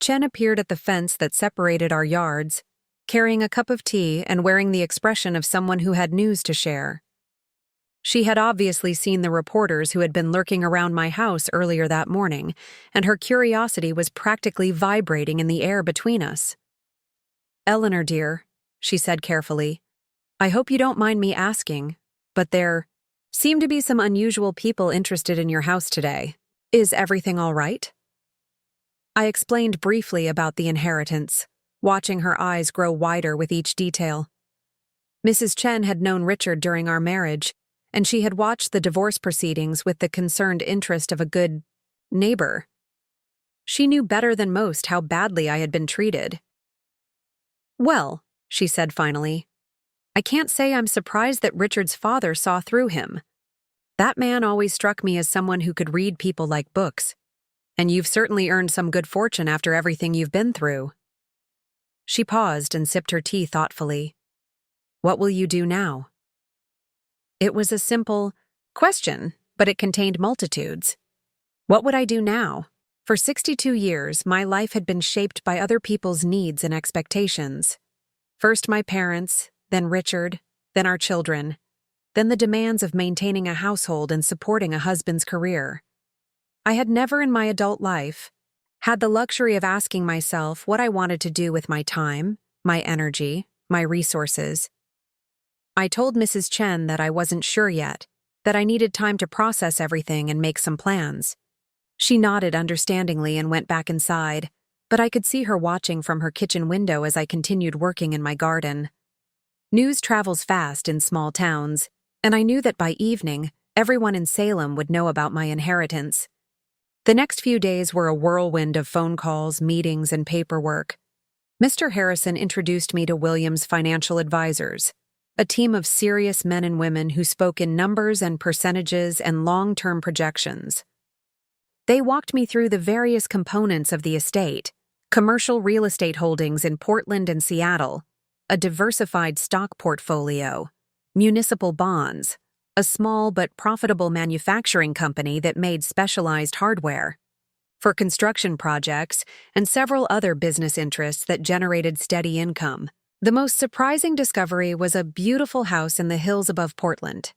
Chen, appeared at the fence that separated our yards, carrying a cup of tea and wearing the expression of someone who had news to share. She had obviously seen the reporters who had been lurking around my house earlier that morning, and her curiosity was practically vibrating in the air between us. "Eleanor, dear," she said carefully, "I hope you don't mind me asking, but there seem to be some unusual people interested in your house today. Is everything all right?" I explained briefly about the inheritance, watching her eyes grow wider with each detail. Mrs. Chen had known Richard during our marriage, and she had watched the divorce proceedings with the concerned interest of a good neighbor. She knew better than most how badly I had been treated. "Well," she said finally, "I can't say I'm surprised that Richard's father saw through him. That man always struck me as someone who could read people like books, and you've certainly earned some good fortune after everything you've been through." She paused and sipped her tea thoughtfully. "What will you do now?" It was a simple question, but it contained multitudes. What would I do now? For 62 years, my life had been shaped by other people's needs and expectations. First my parents, then Richard, then our children, then the demands of maintaining a household and supporting a husband's career. I had never in my adult life had the luxury of asking myself what I wanted to do with my time, my energy, my resources. I told Mrs. Chen that I wasn't sure yet, that I needed time to process everything and make some plans. She nodded understandingly and went back inside, but I could see her watching from her kitchen window as I continued working in my garden. News travels fast in small towns, and I knew that by evening, everyone in Salem would know about my inheritance. The next few days were a whirlwind of phone calls, meetings, and paperwork. Mr. Harrison introduced me to William's financial advisors, a team of serious men and women who spoke in numbers and percentages and long-term projections. They walked me through the various components of the estate: commercial real estate holdings in Portland and Seattle, a diversified stock portfolio, municipal bonds, a small but profitable manufacturing company that made specialized hardware for construction projects, and several other business interests that generated steady income. The most surprising discovery was a beautiful house in the hills above Portland,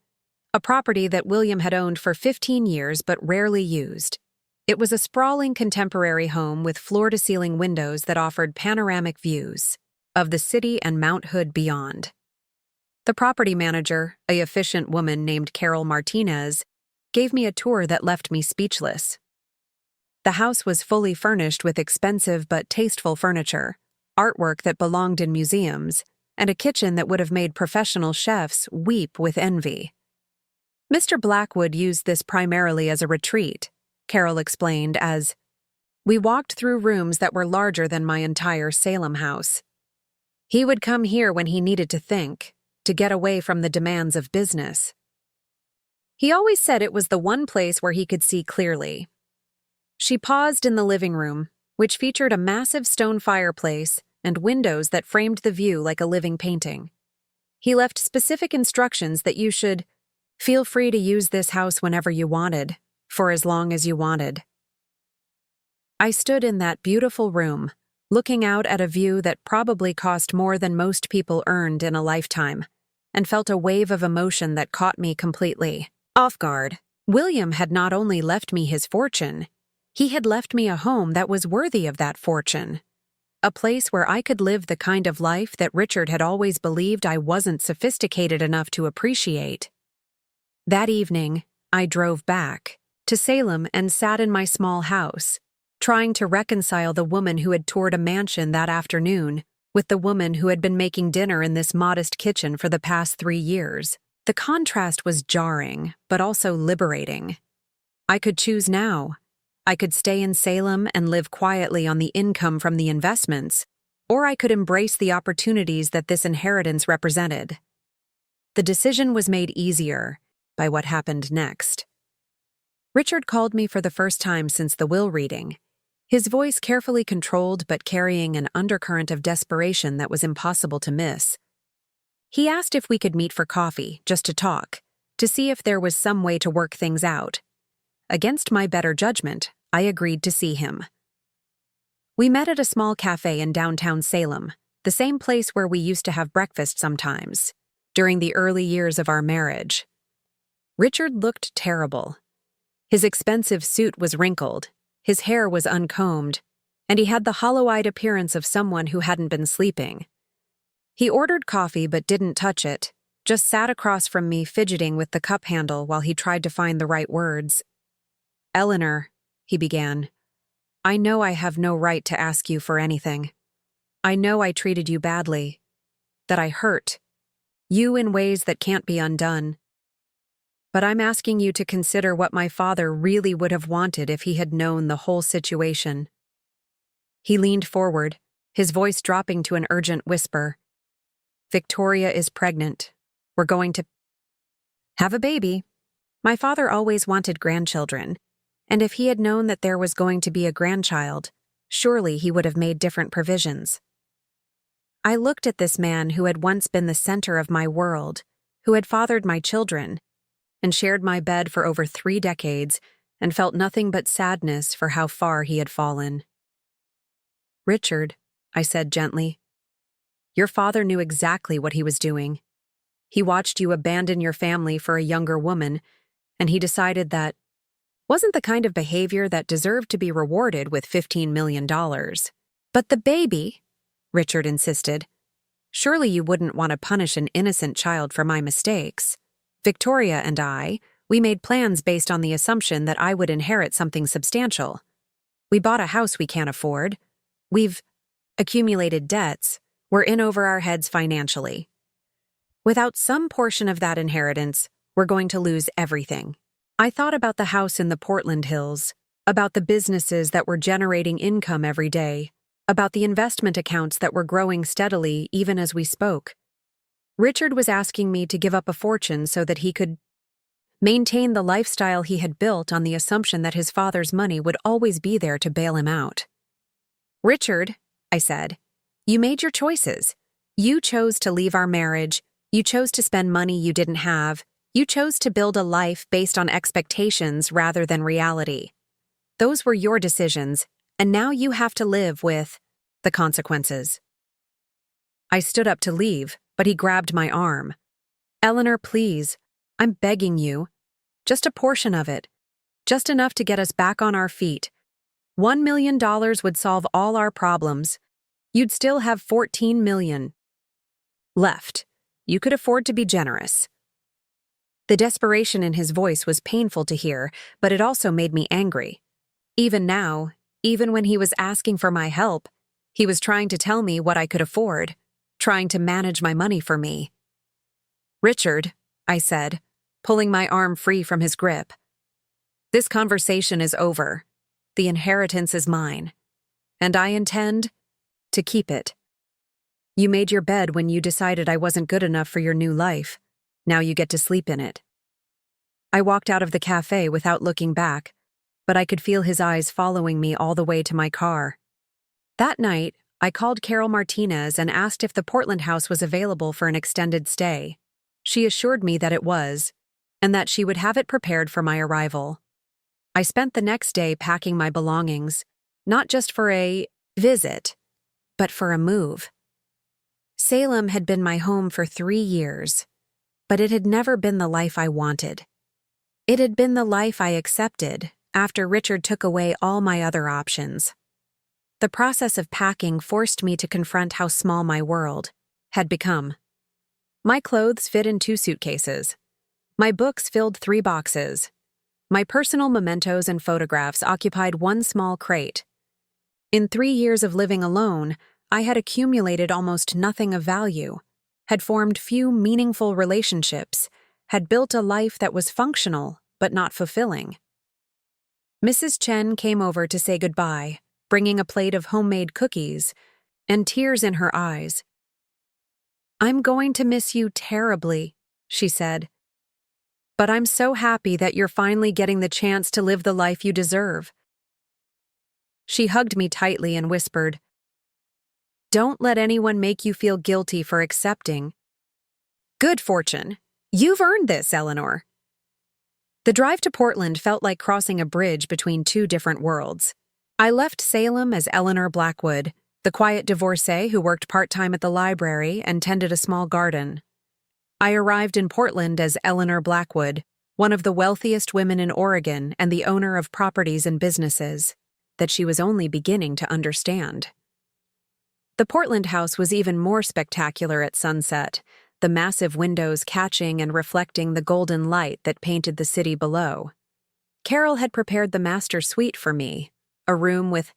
a property that William had owned for 15 years but rarely used. It was a sprawling contemporary home with floor-to-ceiling windows that offered panoramic views of the city and Mount Hood beyond. The property manager, an efficient woman named Carol Martinez, gave me a tour that left me speechless. The house was fully furnished with expensive but tasteful furniture, artwork that belonged in museums, and a kitchen that would have made professional chefs weep with envy. Mr. Blackwood used this primarily as a retreat, Carol explained, as we walked through rooms that were larger than my entire Salem house. He would come here when he needed to think, to get away from the demands of business. He always said it was the one place where he could see clearly. She paused in the living room, which featured a massive stone fireplace and windows that framed the view like a living painting. He left specific instructions that you should feel free to use this house whenever you wanted, for as long as you wanted. I stood in that beautiful room, looking out at a view that probably cost more than most people earned in a lifetime, and felt a wave of emotion that caught me completely off guard. William had not only left me his fortune, he had left me a home that was worthy of that fortune, a place where I could live the kind of life that Richard had always believed I wasn't sophisticated enough to appreciate. That evening, I drove back to Salem and sat in my small house, trying to reconcile the woman who had toured a mansion that afternoon with the woman who had been making dinner in this modest kitchen for the past 3 years. The contrast was jarring, but also liberating. I could choose now. I could stay in Salem and live quietly on the income from the investments, or I could embrace the opportunities that this inheritance represented. The decision was made easier by what happened next. Richard called me for the first time since the will reading, his voice carefully controlled but carrying an undercurrent of desperation that was impossible to miss. He asked if we could meet for coffee, just to talk, to see if there was some way to work things out. Against my better judgment, I agreed to see him. We met at a small cafe in downtown Salem, the same place where we used to have breakfast sometimes, during the early years of our marriage. Richard looked terrible. His expensive suit was wrinkled, his hair was uncombed, and he had the hollow-eyed appearance of someone who hadn't been sleeping. He ordered coffee but didn't touch it, just sat across from me fidgeting with the cup handle while he tried to find the right words. "Eleanor," he began, "I know I have no right to ask you for anything. I know I treated you badly, that I hurt you in ways that can't be undone. But I'm asking you to consider what my father really would have wanted if he had known the whole situation." He leaned forward, his voice dropping to an urgent whisper. "Victoria is pregnant. We're going to have a baby. My father always wanted grandchildren, and if he had known that there was going to be a grandchild, surely he would have made different provisions." I looked at this man who had once been the center of my world, who had fathered my children, and shared my bed for over 3 decades, and felt nothing but sadness for how far he had fallen. "Richard," I said gently, "your father knew exactly what he was doing. He watched you abandon your family for a younger woman, and he decided that wasn't the kind of behavior that deserved to be rewarded with $15 million. But the baby," Richard insisted, "surely you wouldn't want to punish an innocent child for my mistakes. Victoria and we made plans based on the assumption that I would inherit something substantial. We bought a house we can't afford. We've accumulated debts. We're in over our heads financially. Without some portion of that inheritance, we're going to lose everything." I thought about the house in the Portland Hills, about the businesses that were generating income every day, about the investment accounts that were growing steadily even as we spoke. Richard was asking me to give up a fortune so that he could maintain the lifestyle he had built on the assumption that his father's money would always be there to bail him out. "Richard," I said, "you made your choices. You chose to leave our marriage. You chose to spend money you didn't have. You chose to build a life based on expectations rather than reality. Those were your decisions, and now you have to live with the consequences." I stood up to leave, but he grabbed my arm. "Eleanor, please. I'm begging you. Just a portion of it. Just enough to get us back on our feet. $1 million would solve all our problems. You'd still have $14 million left. You could afford to be generous." The desperation in his voice was painful to hear, but it also made me angry. Even now, even when he was asking for my help, he was trying to tell me what I could afford, trying to manage my money for me. "Richard," I said, pulling my arm free from his grip, "this conversation is over. The inheritance is mine, and I intend to keep it. You made your bed when you decided I wasn't good enough for your new life. Now you get to sleep in it." I walked out of the cafe without looking back, but I could feel his eyes following me all the way to my car. That night, I called Carol Martinez and asked if the Portland house was available for an extended stay. She assured me that it was, and that she would have it prepared for my arrival. I spent the next day packing my belongings, not just for a visit, but for a move. Salem had been my home for 3 years, but it had never been the life I wanted. It had been the life I accepted after Richard took away all my other options. The process of packing forced me to confront how small my world had become. My clothes fit in 2 suitcases. My books filled 3 boxes. My personal mementos and photographs occupied 1 small crate. In 3 years of living alone, I had accumulated almost nothing of value, had formed few meaningful relationships, had built a life that was functional but not fulfilling. Mrs. Chen came over to say goodbye, bringing a plate of homemade cookies and tears in her eyes. "I'm going to miss you terribly," she said. "But I'm so happy that you're finally getting the chance to live the life you deserve." She hugged me tightly and whispered, "Don't let anyone make you feel guilty for accepting. Good fortune. You've earned this, Eleanor." The drive to Portland felt like crossing a bridge between 2 different worlds. I left Salem as Eleanor Blackwood, the quiet divorcee who worked part-time at the library and tended a small garden. I arrived in Portland as Eleanor Blackwood, one of the wealthiest women in Oregon and the owner of properties and businesses that she was only beginning to understand. The Portland house was even more spectacular at sunset, the massive windows catching and reflecting the golden light that painted the city below. Carol had prepared the master suite for me, a room with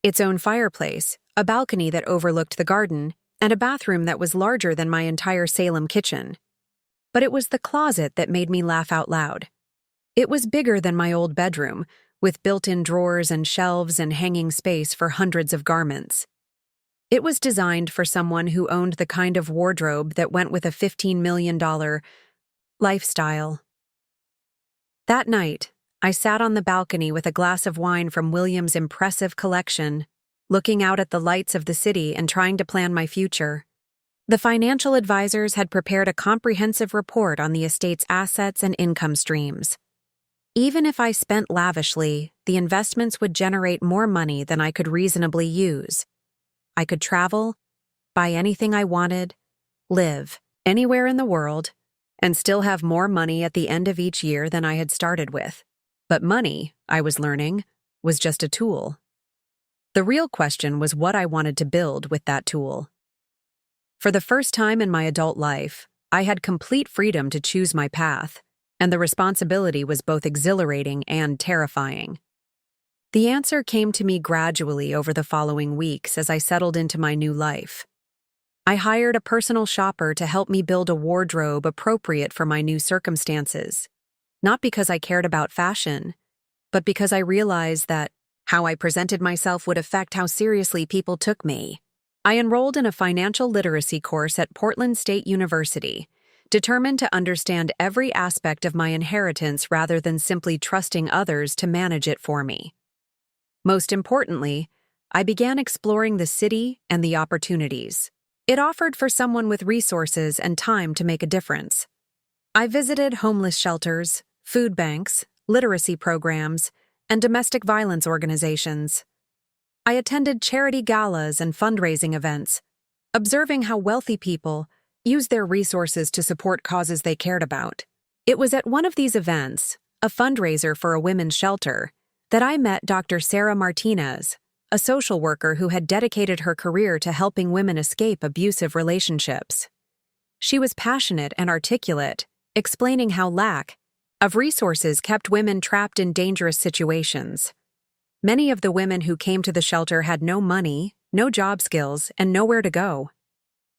its own fireplace, a balcony that overlooked the garden, and a bathroom that was larger than my entire Salem kitchen. But it was the closet that made me laugh out loud. It was bigger than my old bedroom, with built-in drawers and shelves and hanging space for hundreds of garments. It was designed for someone who owned the kind of wardrobe that went with a $15 million lifestyle. That night, I sat on the balcony with a glass of wine from William's impressive collection, looking out at the lights of the city and trying to plan my future. The financial advisors had prepared a comprehensive report on the estate's assets and income streams. Even if I spent lavishly, the investments would generate more money than I could reasonably use. I could travel, buy anything I wanted, live anywhere in the world, and still have more money at the end of each year than I had started with. But money, I was learning, was just a tool. The real question was what I wanted to build with that tool. For the first time in my adult life, I had complete freedom to choose my path, and the responsibility was both exhilarating and terrifying. The answer came to me gradually over the following weeks as I settled into my new life. I hired a personal shopper to help me build a wardrobe appropriate for my new circumstances, not because I cared about fashion, but because I realized that How I presented myself would affect how seriously people took me. I enrolled in a financial literacy course at Portland State University, determined to understand every aspect of my inheritance rather than simply trusting others to manage it for me. Most importantly, I began exploring the city and the opportunities it offered for someone with resources and time to make a difference. I visited homeless shelters, food banks, literacy programs, and domestic violence organizations. I attended charity galas and fundraising events, observing how wealthy people use their resources to support causes they cared about. It was at one of these events, a fundraiser for a women's shelter, that I met Dr. Sarah Martinez, a social worker who had dedicated her career to helping women escape abusive relationships. She was passionate and articulate, explaining how lack of resources kept women trapped in dangerous situations. Many of the women who came to the shelter had no money, no job skills, and nowhere to go.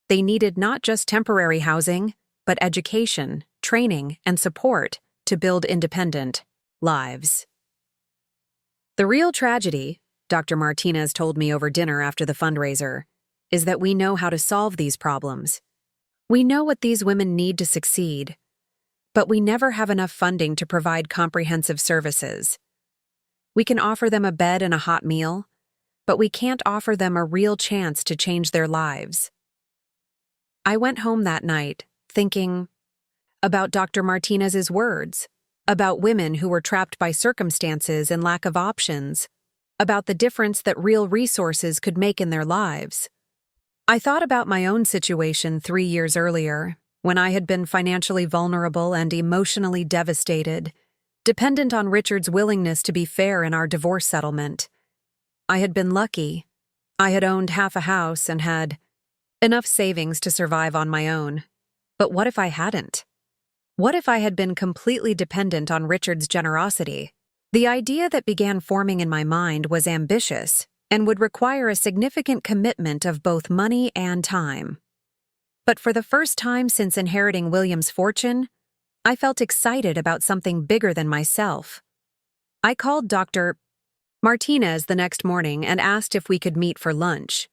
They needed not just temporary housing, but education, training, and support to build independent lives. The real tragedy, Dr. Martinez told me over dinner after the fundraiser, is that we know how to solve these problems. We know what these women need to succeed, but we never have enough funding to provide comprehensive services. We can offer them a bed and a hot meal, but we can't offer them a real chance to change their lives. I went home that night thinking about Dr. Martinez's words, about women who were trapped by circumstances and lack of options, about the difference that real resources could make in their lives. I thought about my own situation 3 years earlier, when I had been financially vulnerable and emotionally devastated, dependent on Richard's willingness to be fair in our divorce settlement. I had been lucky. I had owned half a house and had enough savings to survive on my own. But what if I hadn't? What if I had been completely dependent on Richard's generosity? The idea that began forming in my mind was ambitious and would require a significant commitment of both money and time. But for the first time since inheriting William's fortune, I felt excited about something bigger than myself. I called Dr. Martinez the next morning and asked if we could meet for lunch.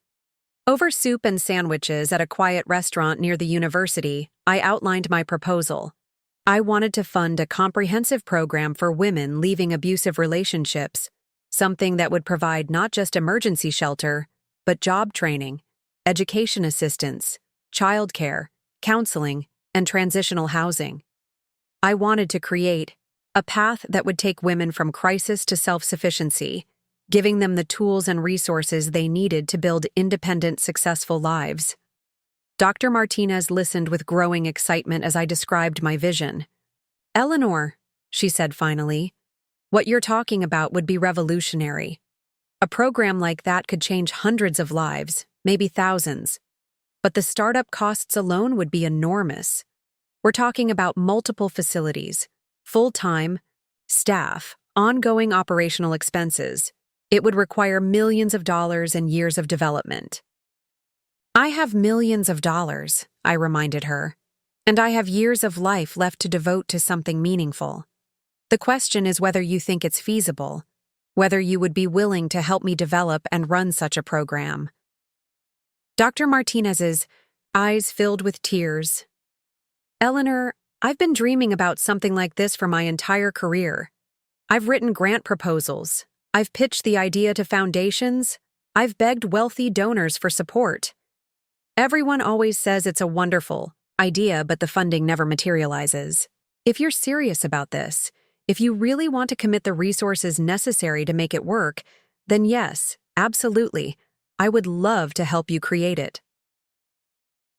Over soup and sandwiches at a quiet restaurant near the university, I outlined my proposal. I wanted to fund a comprehensive program for women leaving abusive relationships, something that would provide not just emergency shelter, but job training, education assistance, childcare, counseling, and transitional housing. I wanted to create a path that would take women from crisis to self-sufficiency, giving them the tools and resources they needed to build independent, successful lives. Dr. Martinez listened with growing excitement as I described my vision. "Eleanor," she said finally, "what you're talking about would be revolutionary. A program like that could change hundreds of lives, maybe thousands. But the startup costs alone would be enormous. We're talking about multiple facilities, full-time, staff, ongoing operational expenses. It would require millions of dollars and years of development." "I have millions of dollars," I reminded her, "and I have years of life left to devote to something meaningful. The question is whether you think it's feasible, whether you would be willing to help me develop and run such a program." Dr. Martinez's eyes filled with tears. "Eleanor, I've been dreaming about something like this for my entire career. I've written grant proposals. I've pitched the idea to foundations. I've begged wealthy donors for support. Everyone always says it's a wonderful idea, but the funding never materializes. If you're serious about this, if you really want to commit the resources necessary to make it work, then yes, absolutely, I would love to help you create it."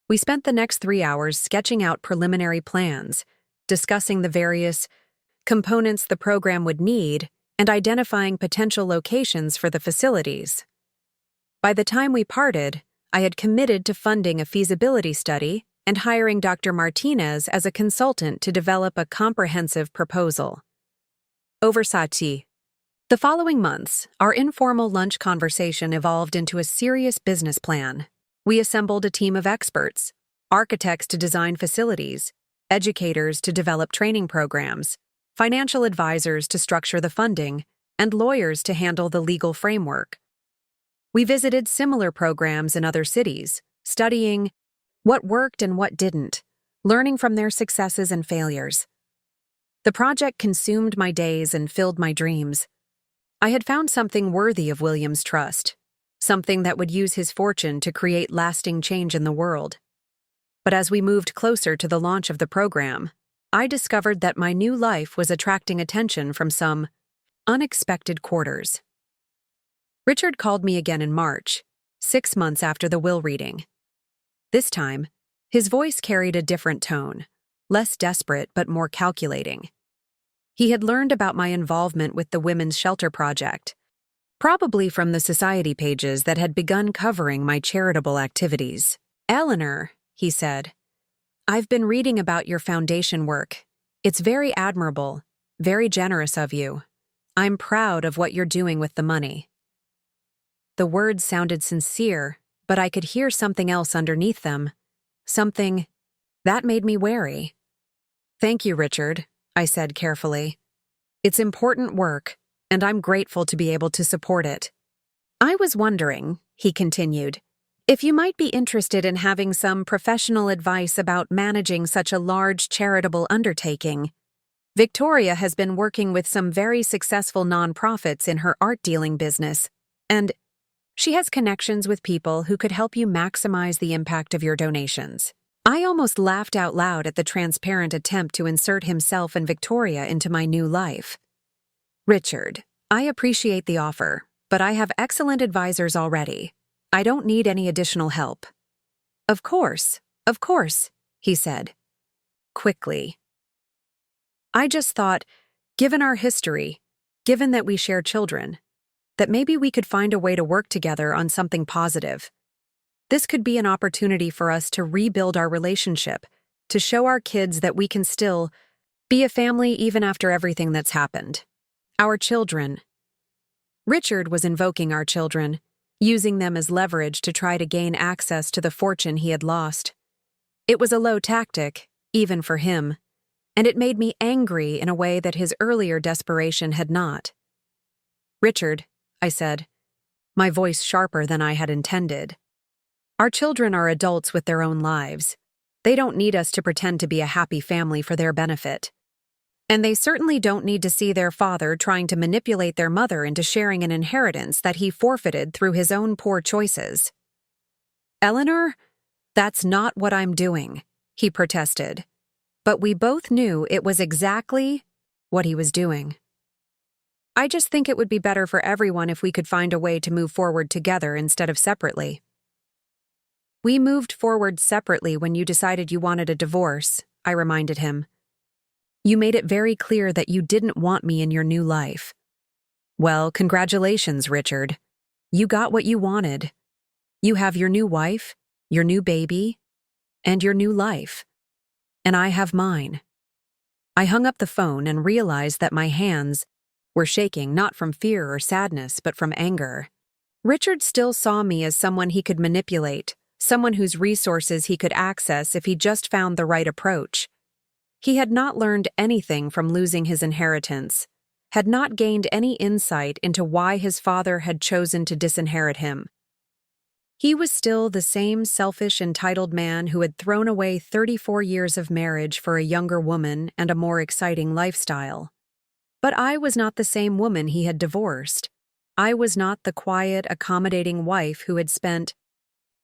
We spent the next 3 hours sketching out preliminary plans, discussing the various components the program would need, and identifying potential locations for the facilities. By the time we parted, I had committed to funding a feasibility study and hiring Dr. Martinez as a consultant to develop a comprehensive proposal. Oversati. The following months, our informal lunch conversation evolved into a serious business plan. We assembled a team of experts, architects to design facilities, educators to develop training programs, financial advisors to structure the funding, and lawyers to handle the legal framework. We visited similar programs in other cities, studying what worked and what didn't, learning from their successes and failures. The project consumed my days and filled my dreams. I had found something worthy of William's trust, something that would use his fortune to create lasting change in the world. But as we moved closer to the launch of the program, I discovered that my new life was attracting attention from some unexpected quarters. Richard called me again in March, 6 months after the will reading. This time, his voice carried a different tone, less desperate but more calculating. He had learned about my involvement with the Women's Shelter Project, probably from the society pages that had begun covering my charitable activities. "Eleanor," he said, "I've been reading about your foundation work. It's very admirable, very generous of you. I'm proud of what you're doing with the money." The words sounded sincere, but I could hear something else underneath them. Something that made me wary. "Thank you, Richard," I said carefully. "It's important work, and I'm grateful to be able to support it." "I was wondering," he continued, "if you might be interested in having some professional advice about managing such a large charitable undertaking. Victoria has been working with some very successful nonprofits in her art dealing business, and she has connections with people who could help you maximize the impact of your donations." I almost laughed out loud at the transparent attempt to insert himself and Victoria into my new life. "Richard, I appreciate the offer, but I have excellent advisors already. I don't need any additional help." Of course," he said, quickly. I just thought, given our history, given that we share children, that maybe we could find a way to work together on something positive. This could be an opportunity for us to rebuild our relationship, to show our kids that we can still be a family even after everything that's happened. Our children. Richard was invoking our children, using them as leverage to try to gain access to the fortune he had lost. It was a low tactic, even for him, and it made me angry in a way that his earlier desperation had not. "Richard," I said, my voice sharper than I had intended, "our children are adults with their own lives. They don't need us to pretend to be a happy family for their benefit. And they certainly don't need to see their father trying to manipulate their mother into sharing an inheritance that he forfeited through his own poor choices." "Eleanor, that's not what I'm doing," he protested. But we both knew it was exactly what he was doing. "I just think it would be better for everyone if we could find a way to move forward together instead of separately." "We moved forward separately when you decided you wanted a divorce," I reminded him. "You made it very clear that you didn't want me in your new life." "Well, congratulations, Richard. You got what you wanted. You have your new wife, your new baby, and your new life. And I have mine." I hung up the phone and realized that my hands were shaking not from fear or sadness, but from anger. Richard still saw me as someone he could manipulate, someone whose resources he could access if he just found the right approach. He had not learned anything from losing his inheritance, had not gained any insight into why his father had chosen to disinherit him. He was still the same selfish, entitled man who had thrown away 34 years of marriage for a younger woman and a more exciting lifestyle. But I was not the same woman he had divorced. I was not the quiet, accommodating wife who had spent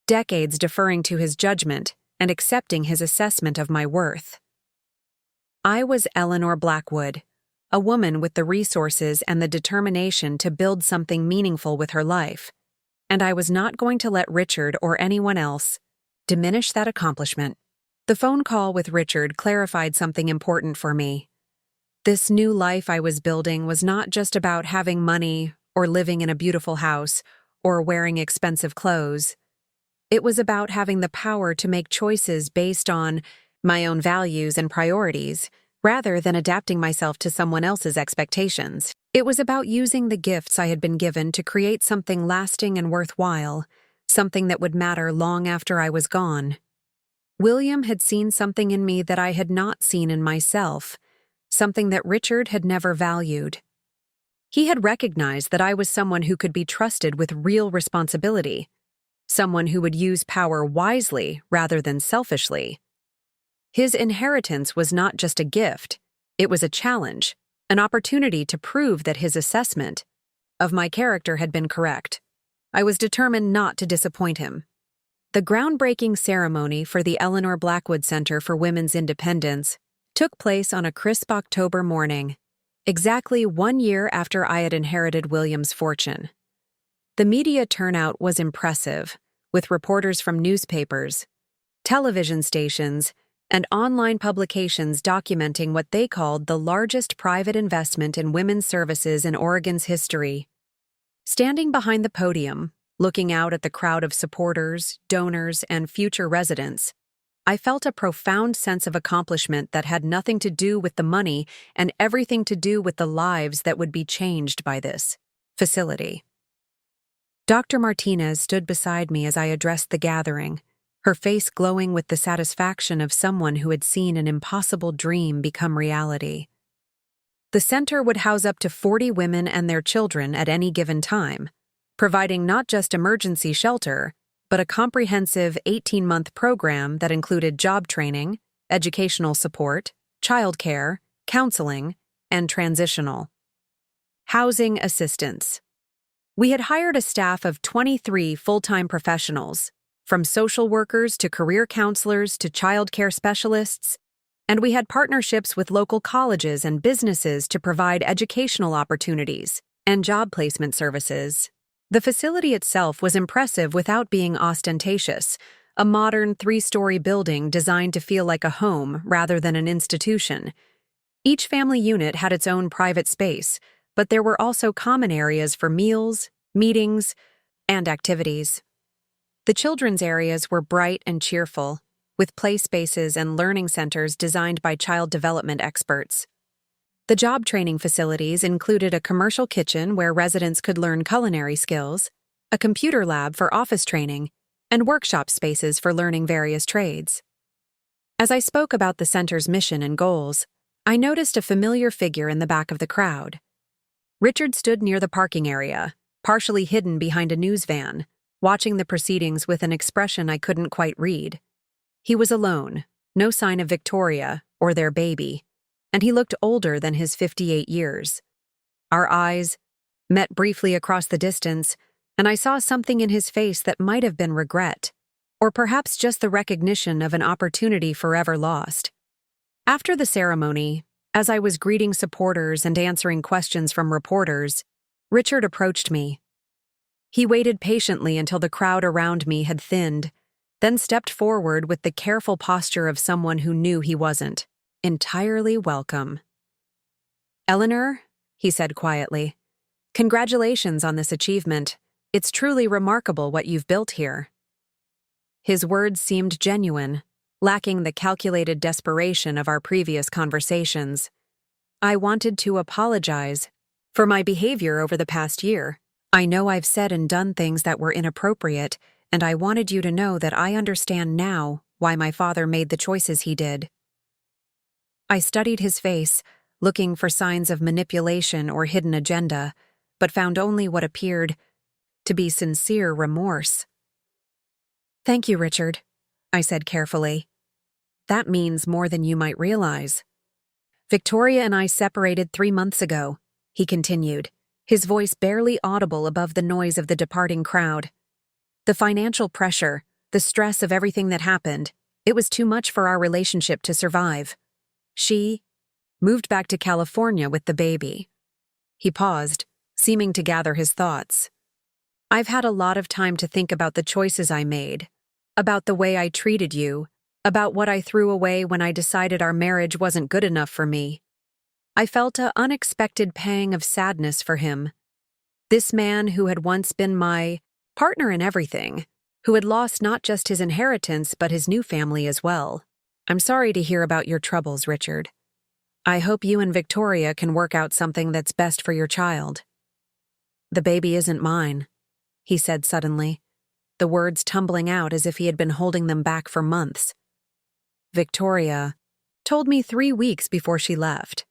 decades deferring to his judgment and accepting his assessment of my worth. I was Eleanor Blackwood, a woman with the resources and the determination to build something meaningful with her life, and I was not going to let Richard or anyone else diminish that accomplishment. The phone call with Richard clarified something important for me. This new life I was building was not just about having money or living in a beautiful house or wearing expensive clothes. It was about having the power to make choices based on my own values and priorities, rather than adapting myself to someone else's expectations. It was about using the gifts I had been given to create something lasting and worthwhile, something that would matter long after I was gone. William had seen something in me that I had not seen in myself, something that Richard had never valued. He had recognized that I was someone who could be trusted with real responsibility, someone who would use power wisely rather than selfishly. His inheritance was not just a gift, it was a challenge, an opportunity to prove that his assessment of my character had been correct. I was determined not to disappoint him. The groundbreaking ceremony for the Eleanor Blackwood Center for Women's Independence took place on a crisp October morning, exactly 1 year after I had inherited William's fortune. The media turnout was impressive, with reporters from newspapers, television stations, and online publications documenting what they called the largest private investment in women's services in Oregon's history. Standing behind the podium, looking out at the crowd of supporters, donors, and future residents, I felt a profound sense of accomplishment that had nothing to do with the money and everything to do with the lives that would be changed by this facility. Dr. Martinez stood beside me as I addressed the gathering, her face glowing with the satisfaction of someone who had seen an impossible dream become reality. The center would house up to 40 women and their children at any given time, providing not just emergency shelter, but a comprehensive 18-month program that included job training, educational support, childcare, counseling, and transitional housing assistance. We had hired a staff of 23 full-time professionals, from social workers to career counselors to childcare specialists, and we had partnerships with local colleges and businesses to provide educational opportunities and job placement services. The facility itself was impressive without being ostentatious, a modern 3-story building designed to feel like a home rather than an institution. Each family unit had its own private space, but there were also common areas for meals, meetings, and activities. The children's areas were bright and cheerful, with play spaces and learning centers designed by child development experts. The job training facilities included a commercial kitchen where residents could learn culinary skills, a computer lab for office training, and workshop spaces for learning various trades. As I spoke about the center's mission and goals, I noticed a familiar figure in the back of the crowd. Richard stood near the parking area, partially hidden behind a news van, watching the proceedings with an expression I couldn't quite read. He was alone, no sign of Victoria or their baby, and he looked older than his 58 years. Our eyes met briefly across the distance, and I saw something in his face that might have been regret, or perhaps just the recognition of an opportunity forever lost. After the ceremony, as I was greeting supporters and answering questions from reporters, Richard approached me. He waited patiently until the crowd around me had thinned, then stepped forward with the careful posture of someone who knew he wasn't entirely welcome. "Eleanor," he said quietly, "congratulations on this achievement. It's truly remarkable what you've built here." His words seemed genuine, lacking the calculated desperation of our previous conversations. I wanted to apologize for my behavior over the past year. I know I've said and done things that were inappropriate, and I wanted you to know that I understand now why my father made the choices he did. I studied his face, looking for signs of manipulation or hidden agenda, but found only what appeared to be sincere remorse. "Thank you, Richard," I said carefully. "That means more than you might realize. Victoria and I separated 3 months ago," he continued, his voice barely audible above the noise of the departing crowd. "The financial pressure, the stress of everything that happened, it was too much for our relationship to survive. She moved back to California with the baby." He paused, seeming to gather his thoughts. "I've had a lot of time to think about the choices I made, about the way I treated you, about what I threw away when I decided our marriage wasn't good enough for me. I felt an unexpected pang of sadness for him. This man who had once been my partner in everything, who had lost not just his inheritance but his new family as well. I'm sorry to hear about your troubles, Richard. I hope you and Victoria can work out something that's best for your child." "The baby isn't mine," he said suddenly, the words tumbling out as if he had been holding them back for months. "Victoria told me 3 weeks before she left.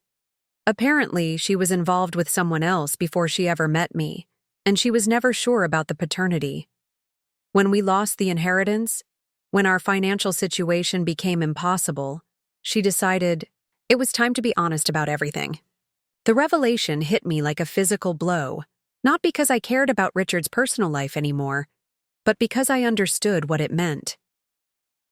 Apparently, she was involved with someone else before she ever met me, and she was never sure about the paternity. When we lost the inheritance, when our financial situation became impossible, she decided it was time to be honest about everything. The revelation hit me like a physical blow, not because I cared about Richard's personal life anymore, but because I understood what it meant.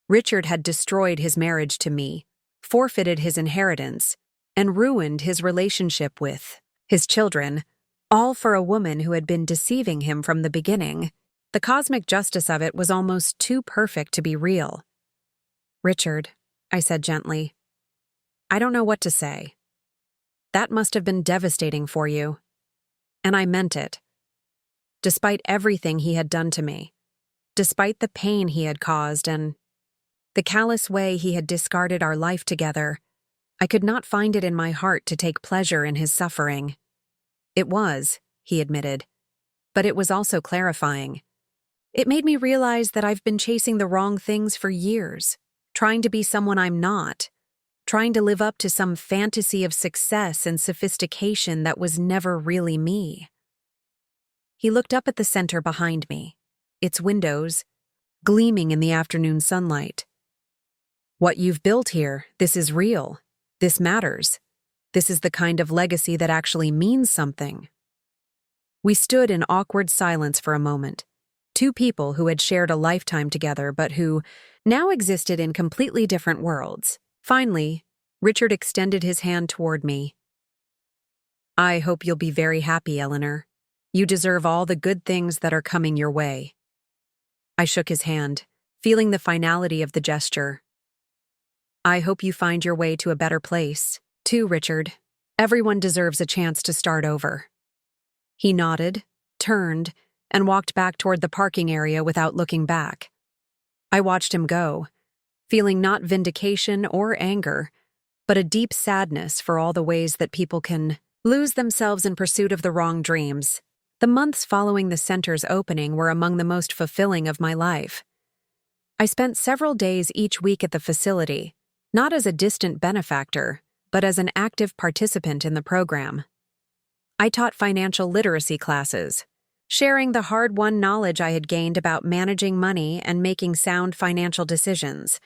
Richard had destroyed his marriage to me, forfeited his inheritance, and ruined his relationship with his children, all for a woman who had been deceiving him from the beginning. The cosmic justice of it was almost too perfect to be real. "Richard," I said gently, "I don't know what to say. That must have been devastating for you." And I meant it. Despite everything he had done to me, despite the pain he had caused and the callous way he had discarded our life together, I could not find it in my heart to take pleasure in his suffering. It was, he admitted, but it was also clarifying. It made me realize that I've been chasing the wrong things for years, trying to be someone I'm not, trying to live up to some fantasy of success and sophistication that was never really me. He looked up at the center behind me, its windows gleaming in the afternoon sunlight. "What you've built here, this is real. This matters. This is the kind of legacy that actually means something." We stood in awkward silence for a moment, two people who had shared a lifetime together but who now existed in completely different worlds. Finally, Richard extended his hand toward me. "I hope you'll be very happy, Eleanor. You deserve all the good things that are coming your way." I shook his hand, feeling the finality of the gesture. "I hope you find your way to a better place, too, Richard. Everyone deserves a chance to start over." He nodded, turned, and walked back toward the parking area without looking back. I watched him go, feeling not vindication or anger, but a deep sadness for all the ways that people can lose themselves in pursuit of the wrong dreams. The months following the center's opening were among the most fulfilling of my life. I spent several days each week at the facility, not as a distant benefactor, but as an active participant in the program. I taught financial literacy classes, sharing the hard-won knowledge I had gained about managing money and making sound financial decisions.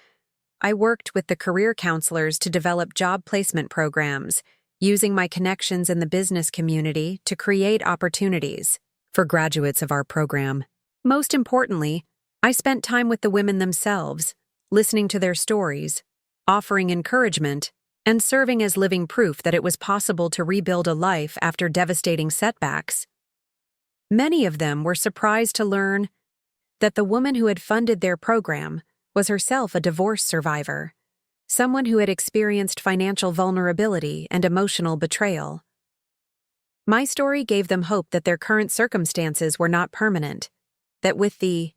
I worked with the career counselors to develop job placement programs, using my connections in the business community to create opportunities for graduates of our program. Most importantly, I spent time with the women themselves, listening to their stories, offering encouragement, and serving as living proof that it was possible to rebuild a life after devastating setbacks. Many of them were surprised to learn that the woman who had funded their program was herself a divorce survivor, someone who had experienced financial vulnerability and emotional betrayal. My story gave them hope that their current circumstances were not permanent, that with the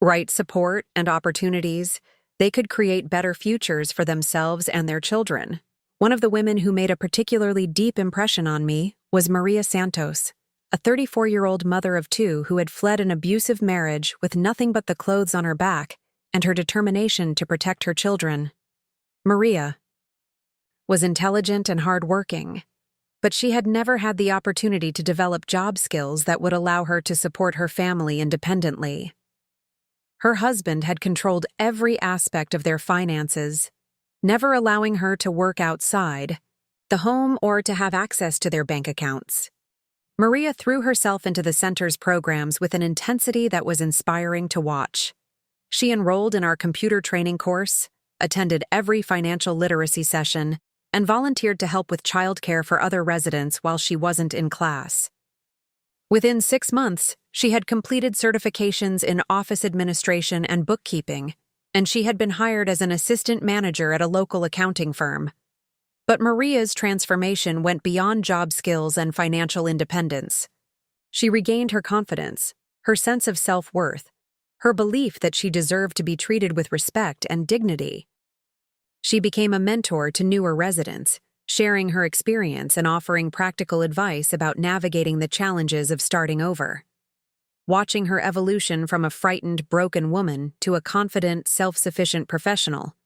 right support and opportunities, they could create better futures for themselves and their children. One of the women who made a particularly deep impression on me was Maria Santos, a 34-year-old mother of two who had fled an abusive marriage with nothing but the clothes on her back and her determination to protect her children. Maria was intelligent and hardworking, but she had never had the opportunity to develop job skills that would allow her to support her family independently. Her husband had controlled every aspect of their finances, never allowing her to work outside the home or to have access to their bank accounts. Maria threw herself into the center's programs with an intensity that was inspiring to watch. She enrolled in our computer training course, attended every financial literacy session, and volunteered to help with childcare for other residents while she wasn't in class. Within 6 months, she had completed certifications in office administration and bookkeeping, and she had been hired as an assistant manager at a local accounting firm. But Maria's transformation went beyond job skills and financial independence. She regained her confidence, her sense of self-worth, her belief that she deserved to be treated with respect and dignity. She became a mentor to newer residents, sharing her experience and offering practical advice about navigating the challenges of starting over. Watching her evolution from a frightened, broken woman to a confident, self-sufficient professional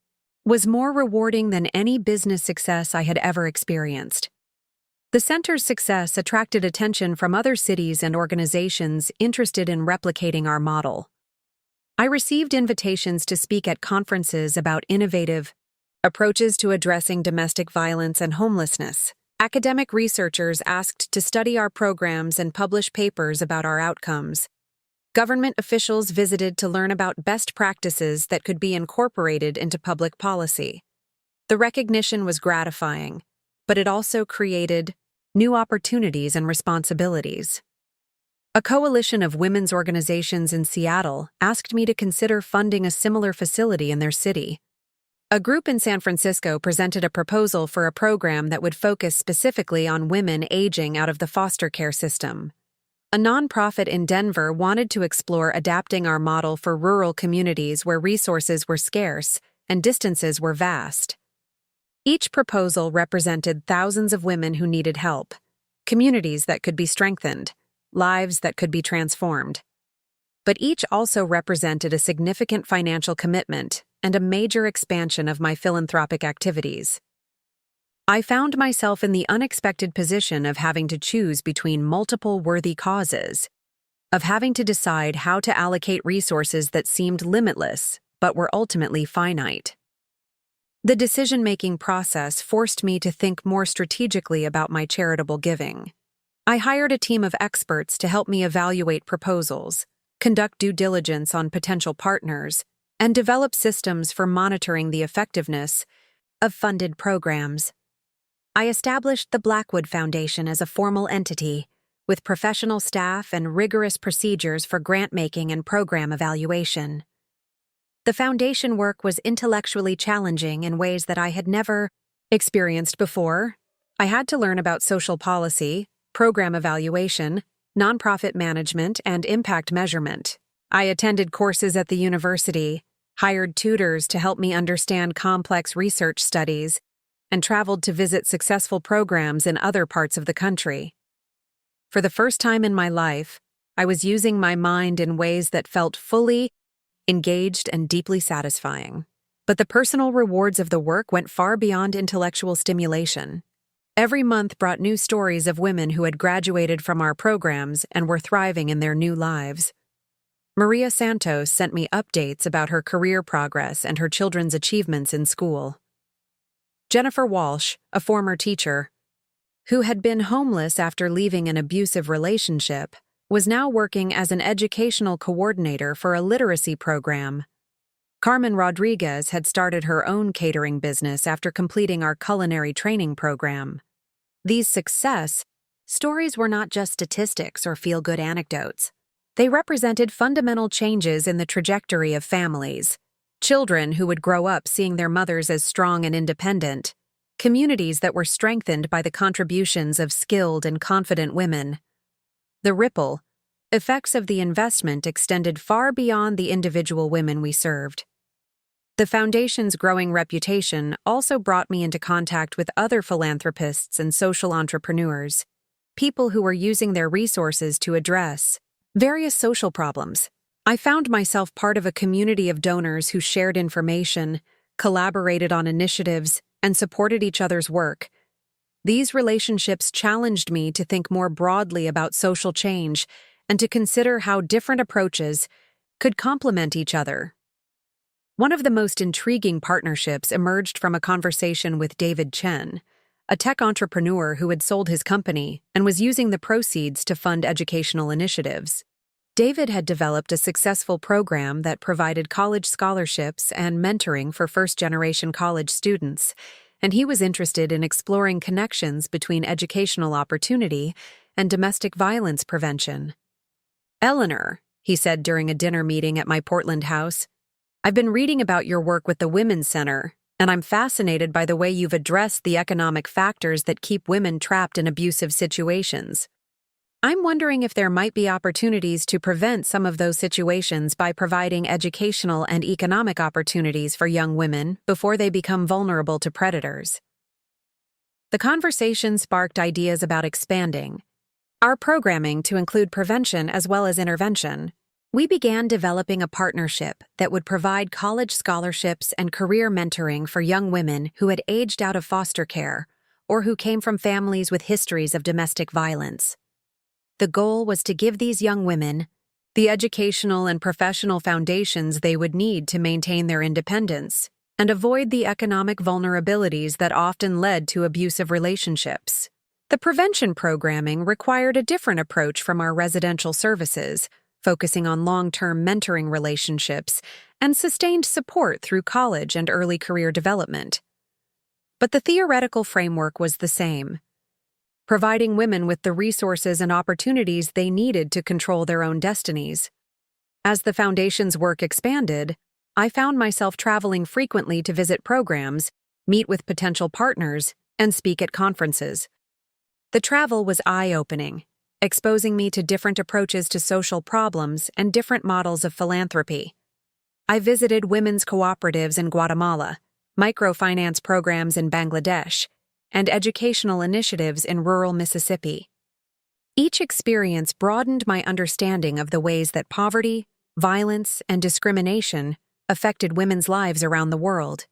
was more rewarding than any business success I had ever experienced. The center's success attracted attention from other cities and organizations interested in replicating our model. I received invitations to speak at conferences about innovative approaches to addressing domestic violence and homelessness. Academic researchers asked to study our programs and publish papers about our outcomes. Government officials visited to learn about best practices that could be incorporated into public policy. The recognition was gratifying, but it also created new opportunities and responsibilities. A coalition of women's organizations in Seattle asked me to consider funding a similar facility in their city. A group in San Francisco presented a proposal for a program that would focus specifically on women aging out of the foster care system. A nonprofit in Denver wanted to explore adapting our model for rural communities where resources were scarce and distances were vast. Each proposal represented thousands of women who needed help, communities that could be strengthened, lives that could be transformed. But each also represented a significant financial commitment and a major expansion of my philanthropic activities. I found myself in the unexpected position of having to choose between multiple worthy causes, of having to decide how to allocate resources that seemed limitless but were ultimately finite. The decision-making process forced me to think more strategically about my charitable giving. I hired a team of experts to help me evaluate proposals, conduct due diligence on potential partners, and develop systems for monitoring the effectiveness of funded programs. I established the Blackwood Foundation as a formal entity, with professional staff and rigorous procedures for grant-making and program evaluation. The foundation work was intellectually challenging in ways that I had never experienced before. I had to learn about social policy, program evaluation, nonprofit management, and impact measurement. I attended courses at the university, hired tutors to help me understand complex research studies, and traveled to visit successful programs in other parts of the country. For the first time in my life, I was using my mind in ways that felt fully engaged and deeply satisfying. But the personal rewards of the work went far beyond intellectual stimulation. Every month brought new stories of women who had graduated from our programs and were thriving in their new lives. Maria Santos sent me updates about her career progress and her children's achievements in school. Jennifer Walsh, a former teacher, who had been homeless after leaving an abusive relationship, was now working as an educational coordinator for a literacy program. Carmen Rodriguez had started her own catering business after completing our culinary training program. These success stories were not just statistics or feel-good anecdotes. They represented fundamental changes in the trajectory of families. Children who would grow up seeing their mothers as strong and independent, communities that were strengthened by the contributions of skilled and confident women. The ripple effects of the investment extended far beyond the individual women we served. The foundation's growing reputation also brought me into contact with other philanthropists and social entrepreneurs, people who were using their resources to address various social problems. I found myself part of a community of donors who shared information, collaborated on initiatives, and supported each other's work. These relationships challenged me to think more broadly about social change and to consider how different approaches could complement each other. One of the most intriguing partnerships emerged from a conversation with David Chen, a tech entrepreneur who had sold his company and was using the proceeds to fund educational initiatives. David had developed a successful program that provided college scholarships and mentoring for first-generation college students, and he was interested in exploring connections between educational opportunity and domestic violence prevention. "Eleanor," he said during a dinner meeting at my Portland house, "I've been reading about your work with the Women's Center, and I'm fascinated by the way you've addressed the economic factors that keep women trapped in abusive situations. I'm wondering if there might be opportunities to prevent some of those situations by providing educational and economic opportunities for young women before they become vulnerable to predators." The conversation sparked ideas about expanding our programming to include prevention as well as intervention. We began developing a partnership that would provide college scholarships and career mentoring for young women who had aged out of foster care or who came from families with histories of domestic violence. The goal was to give these young women the educational and professional foundations they would need to maintain their independence and avoid the economic vulnerabilities that often led to abusive relationships. The prevention programming required a different approach from our residential services, focusing on long-term mentoring relationships and sustained support through college and early career development. But the theoretical framework was the same, providing women with the resources and opportunities they needed to control their own destinies. As the Foundation's work expanded, I found myself traveling frequently to visit programs, meet with potential partners, and speak at conferences. The travel was eye-opening, exposing me to different approaches to social problems and different models of philanthropy. I visited women's cooperatives in Guatemala, microfinance programs in Bangladesh, and educational initiatives in rural Mississippi. Each experience broadened my understanding of the ways that poverty, violence, and discrimination affected women's lives around the world.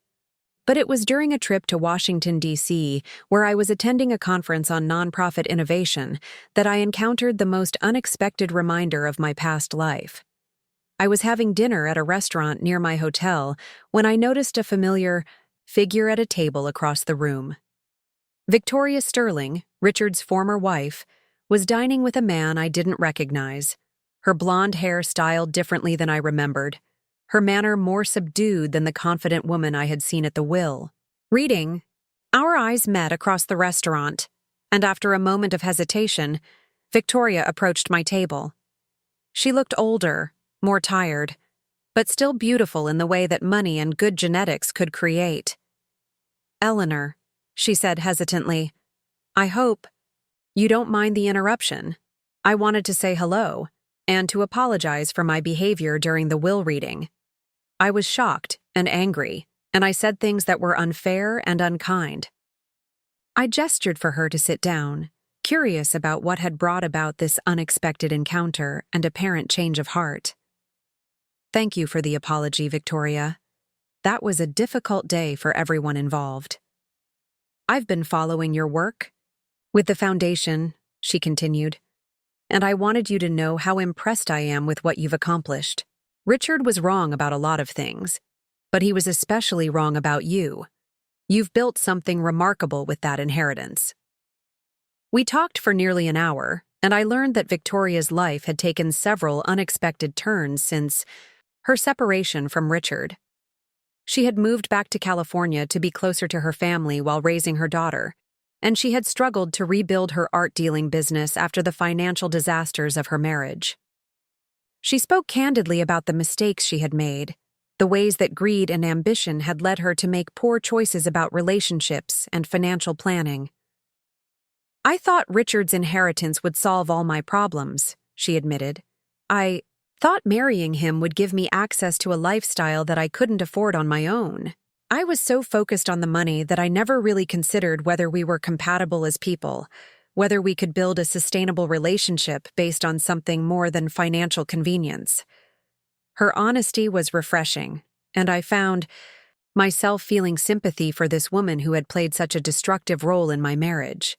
But it was during a trip to Washington, D.C., where I was attending a conference on nonprofit innovation, that I encountered the most unexpected reminder of my past life. I was having dinner at a restaurant near my hotel when I noticed a familiar figure at a table across the room. Victoria Sterling, Richard's former wife, was dining with a man I didn't recognize, her blonde hair styled differently than I remembered, her manner more subdued than the confident woman I had seen at the will. Reading, our eyes met across the restaurant, and after a moment of hesitation, Victoria approached my table. She looked older, more tired, but still beautiful in the way that money and good genetics could create. "Eleanor," she said hesitantly, "I hope you don't mind the interruption. I wanted to say hello and to apologize for my behavior during the will reading. I was shocked and angry, and I said things that were unfair and unkind." I gestured for her to sit down, curious about what had brought about this unexpected encounter and apparent change of heart. "Thank you for the apology, Victoria. That was a difficult day for everyone involved. I've been following your work with the Foundation," she continued, "and I wanted you to know how impressed I am with what you've accomplished. Richard was wrong about a lot of things, but he was especially wrong about you. You've built something remarkable with that inheritance." We talked for nearly an hour, and I learned that Victoria's life had taken several unexpected turns since her separation from Richard. She had moved back to California to be closer to her family while raising her daughter, and she had struggled to rebuild her art-dealing business after the financial disasters of her marriage. She spoke candidly about the mistakes she had made, the ways that greed and ambition had led her to make poor choices about relationships and financial planning. "I thought Richard's inheritance would solve all my problems," she admitted. "I thought marrying him would give me access to a lifestyle that I couldn't afford on my own. I was so focused on the money that I never really considered whether we were compatible as people, whether we could build a sustainable relationship based on something more than financial convenience." Her honesty was refreshing, and I found myself feeling sympathy for this woman who had played such a destructive role in my marriage.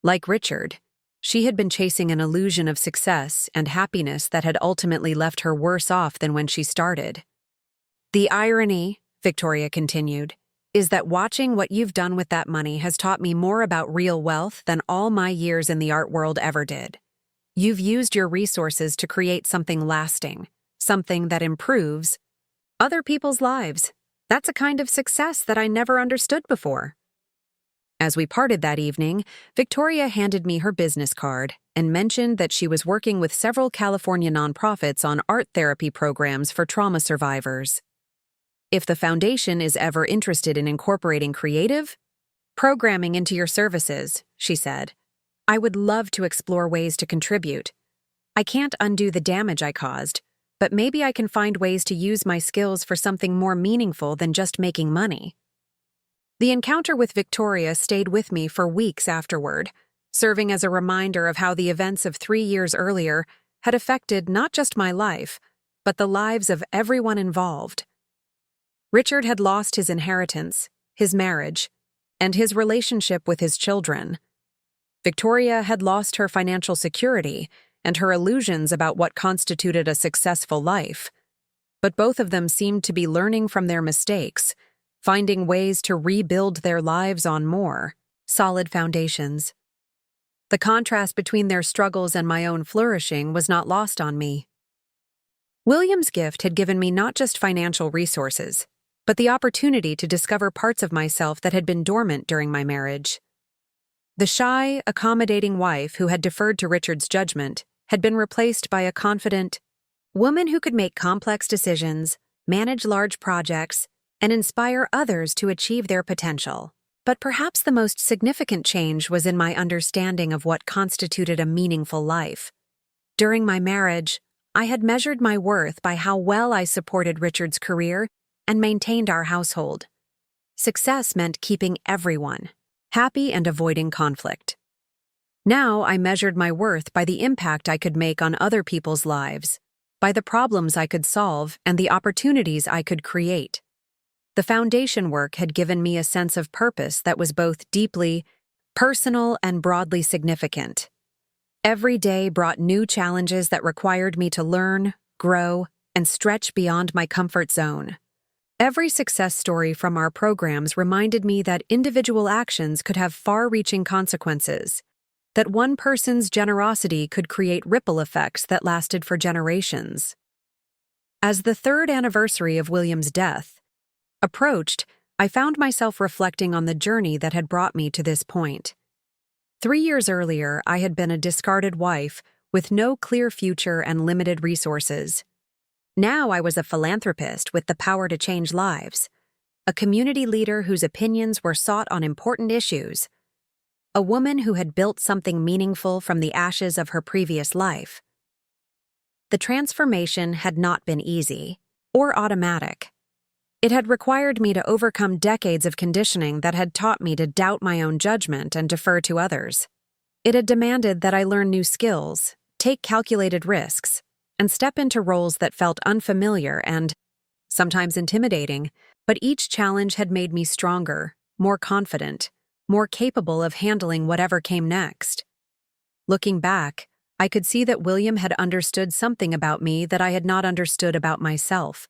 Like Richard, she had been chasing an illusion of success and happiness that had ultimately left her worse off than when she started. "The irony," Victoria continued, "is that watching what you've done with that money has taught me more about real wealth than all my years in the art world ever did. You've used your resources to create something lasting, something that improves other people's lives. That's a kind of success that I never understood before." As we parted that evening, Victoria handed me her business card and mentioned that she was working with several California nonprofits on art therapy programs for trauma survivors. "If the Foundation is ever interested in incorporating creative programming into your services," she said, "I would love to explore ways to contribute. I can't undo the damage I caused, but maybe I can find ways to use my skills for something more meaningful than just making money." The encounter with Victoria stayed with me for weeks afterward, serving as a reminder of how the events of 3 years earlier had affected not just my life, but the lives of everyone involved. Richard had lost his inheritance, his marriage, and his relationship with his children. Victoria had lost her financial security and her illusions about what constituted a successful life, but both of them seemed to be learning from their mistakes, finding ways to rebuild their lives on more solid foundations. The contrast between their struggles and my own flourishing was not lost on me. William's gift had given me not just financial resources, but the opportunity to discover parts of myself that had been dormant during my marriage. The shy, accommodating wife who had deferred to Richard's judgment had been replaced by a confident woman who could make complex decisions, manage large projects, and inspire others to achieve their potential. But perhaps the most significant change was in my understanding of what constituted a meaningful life. During my marriage, I had measured my worth by how well I supported Richard's career and maintained our household. Success meant keeping everyone happy and avoiding conflict. Now I measured my worth by the impact I could make on other people's lives, by the problems I could solve and the opportunities I could create. The foundation work had given me a sense of purpose that was both deeply personal and broadly significant. Every day brought new challenges that required me to learn, grow, and stretch beyond my comfort zone. Every success story from our programs reminded me that individual actions could have far-reaching consequences, that one person's generosity could create ripple effects that lasted for generations. As the third anniversary of William's death approached, I found myself reflecting on the journey that had brought me to this point. 3 years earlier, I had been a discarded wife with no clear future and limited resources. Now I was a philanthropist with the power to change lives, a community leader whose opinions were sought on important issues, a woman who had built something meaningful from the ashes of her previous life. The transformation had not been easy or automatic. It had required me to overcome decades of conditioning that had taught me to doubt my own judgment and defer to others. It had demanded that I learn new skills, take calculated risks, and step into roles that felt unfamiliar and sometimes intimidating, but each challenge had made me stronger, more confident, more capable of handling whatever came next. Looking back, I could see that William had understood something about me that I had not understood about myself.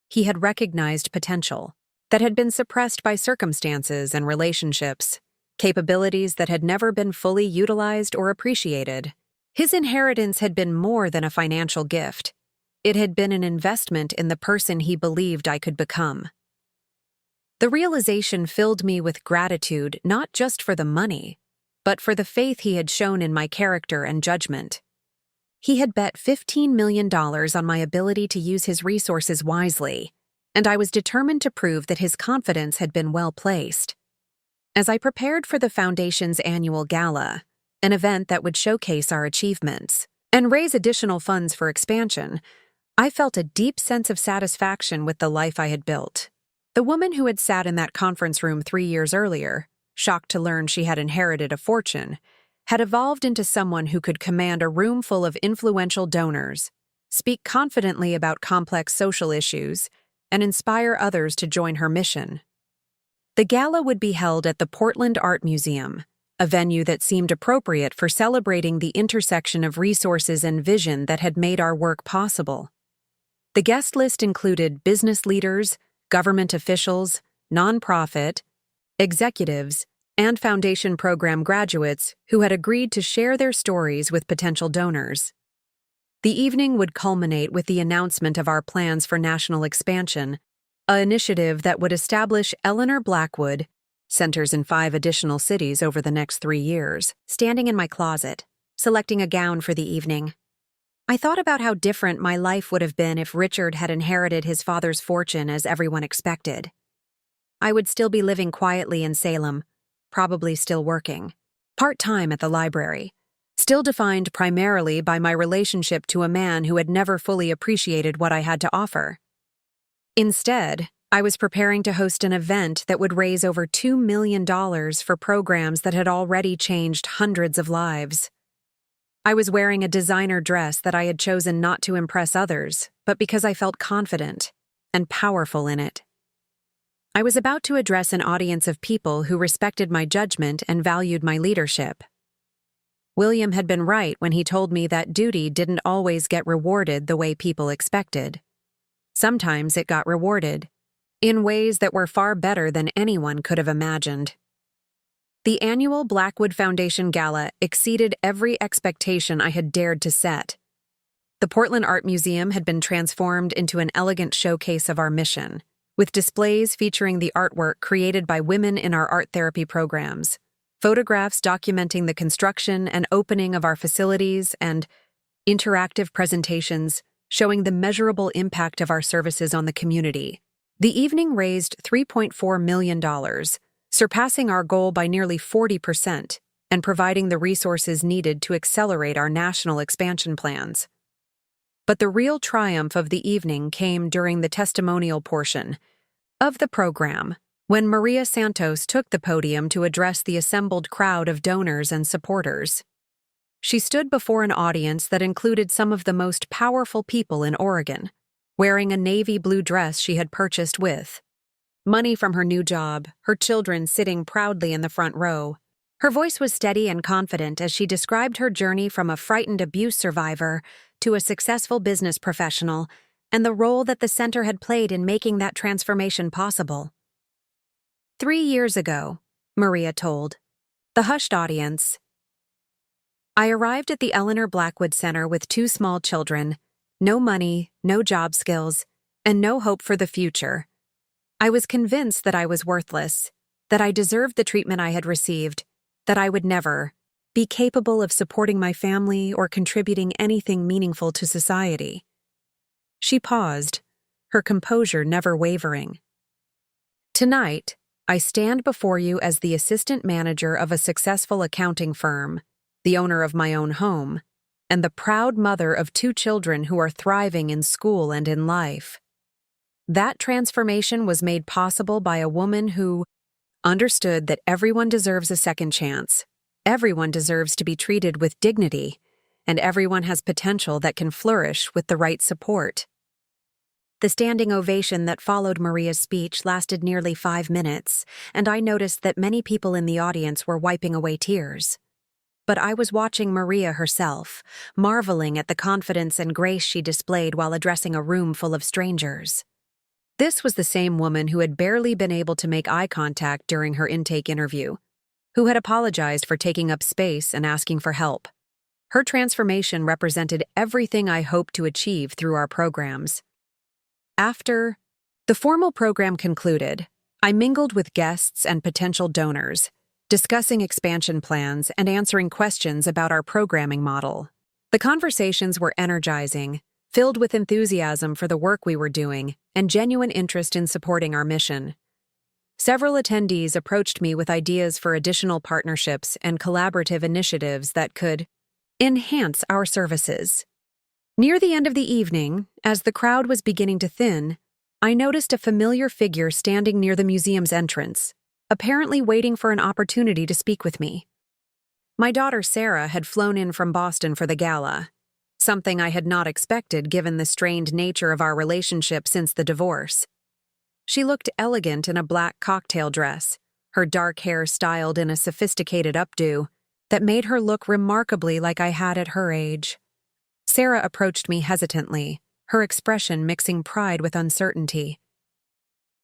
He had recognized potential that had been suppressed by circumstances and relationships, capabilities that had never been fully utilized or appreciated. His inheritance had been more than a financial gift. It had been an investment in the person he believed I could become. The realization filled me with gratitude not just for the money, but for the faith he had shown in my character and judgment. He had bet $15 million on my ability to use his resources wisely, and I was determined to prove that his confidence had been well placed. As I prepared for the Foundation's annual gala, an event that would showcase our achievements and raise additional funds for expansion, I felt a deep sense of satisfaction with the life I had built. The woman who had sat in that conference room 3 years earlier, shocked to learn she had inherited a fortune, had evolved into someone who could command a room full of influential donors, speak confidently about complex social issues, and inspire others to join her mission. The gala would be held at the Portland Art Museum, a venue that seemed appropriate for celebrating the intersection of resources and vision that had made our work possible. The guest list included business leaders, government officials, nonprofit, executives, and Foundation program graduates who had agreed to share their stories with potential donors. The evening would culminate with the announcement of our plans for national expansion, an initiative that would establish Eleanor Blackwood centers in 5 additional cities over the next 3 years. Standing in my closet, selecting a gown for the evening, I thought about how different my life would have been if Richard had inherited his father's fortune as everyone expected. I would still be living quietly in Salem, probably still working, part-time at the library, still defined primarily by my relationship to a man who had never fully appreciated what I had to offer. Instead, I was preparing to host an event that would raise over $2 million for programs that had already changed hundreds of lives. I was wearing a designer dress that I had chosen not to impress others, but because I felt confident and powerful in it. I was about to address an audience of people who respected my judgment and valued my leadership. William had been right when he told me that duty didn't always get rewarded the way people expected. Sometimes it got rewarded, in ways that were far better than anyone could have imagined. The annual Blackwood Foundation Gala exceeded every expectation I had dared to set. The Portland Art Museum had been transformed into an elegant showcase of our mission, with displays featuring the artwork created by women in our art therapy programs, photographs documenting the construction and opening of our facilities, and interactive presentations showing the measurable impact of our services on the community. The evening raised $3.4 million, surpassing our goal by nearly 40% and providing the resources needed to accelerate our national expansion plans. But the real triumph of the evening came during the testimonial portion of the program, when Maria Santos took the podium to address the assembled crowd of donors and supporters. She stood before an audience that included some of the most powerful people in Oregon, wearing a navy blue dress she had purchased with money from her new job, her children sitting proudly in the front row. Her voice was steady and confident as she described her journey from a frightened abuse survivor to a successful business professional and the role that the center had played in making that transformation possible. 3 years ago, Maria told the hushed audience, I arrived at the Eleanor Blackwood Center with 2 small children, no money, no job skills, and no hope for the future. I was convinced that I was worthless, that I deserved the treatment I had received, that I would never be capable of supporting my family or contributing anything meaningful to society. She paused, her composure never wavering. Tonight, I stand before you as the assistant manager of a successful accounting firm, the owner of my own home, and the proud mother of 2 children who are thriving in school and in life. That transformation was made possible by a woman who understood that everyone deserves a second chance, everyone deserves to be treated with dignity, and everyone has potential that can flourish with the right support. The standing ovation that followed Maria's speech lasted nearly 5 minutes, and I noticed that many people in the audience were wiping away tears. But I was watching Maria herself, marveling at the confidence and grace she displayed while addressing a room full of strangers. This was the same woman who had barely been able to make eye contact during her intake interview, who had apologized for taking up space and asking for help. Her transformation represented everything I hoped to achieve through our programs. After the formal program concluded, I mingled with guests and potential donors, discussing expansion plans and answering questions about our programming model. The conversations were energizing, filled with enthusiasm for the work we were doing and genuine interest in supporting our mission. Several attendees approached me with ideas for additional partnerships and collaborative initiatives that could enhance our services. Near the end of the evening, as the crowd was beginning to thin, I noticed a familiar figure standing near the museum's entrance, apparently waiting for an opportunity to speak with me. My daughter Sarah had flown in from Boston for the gala, something I had not expected given the strained nature of our relationship since the divorce. She looked elegant in a black cocktail dress, her dark hair styled in a sophisticated updo that made her look remarkably like I had at her age. Sarah approached me hesitantly, her expression mixing pride with uncertainty.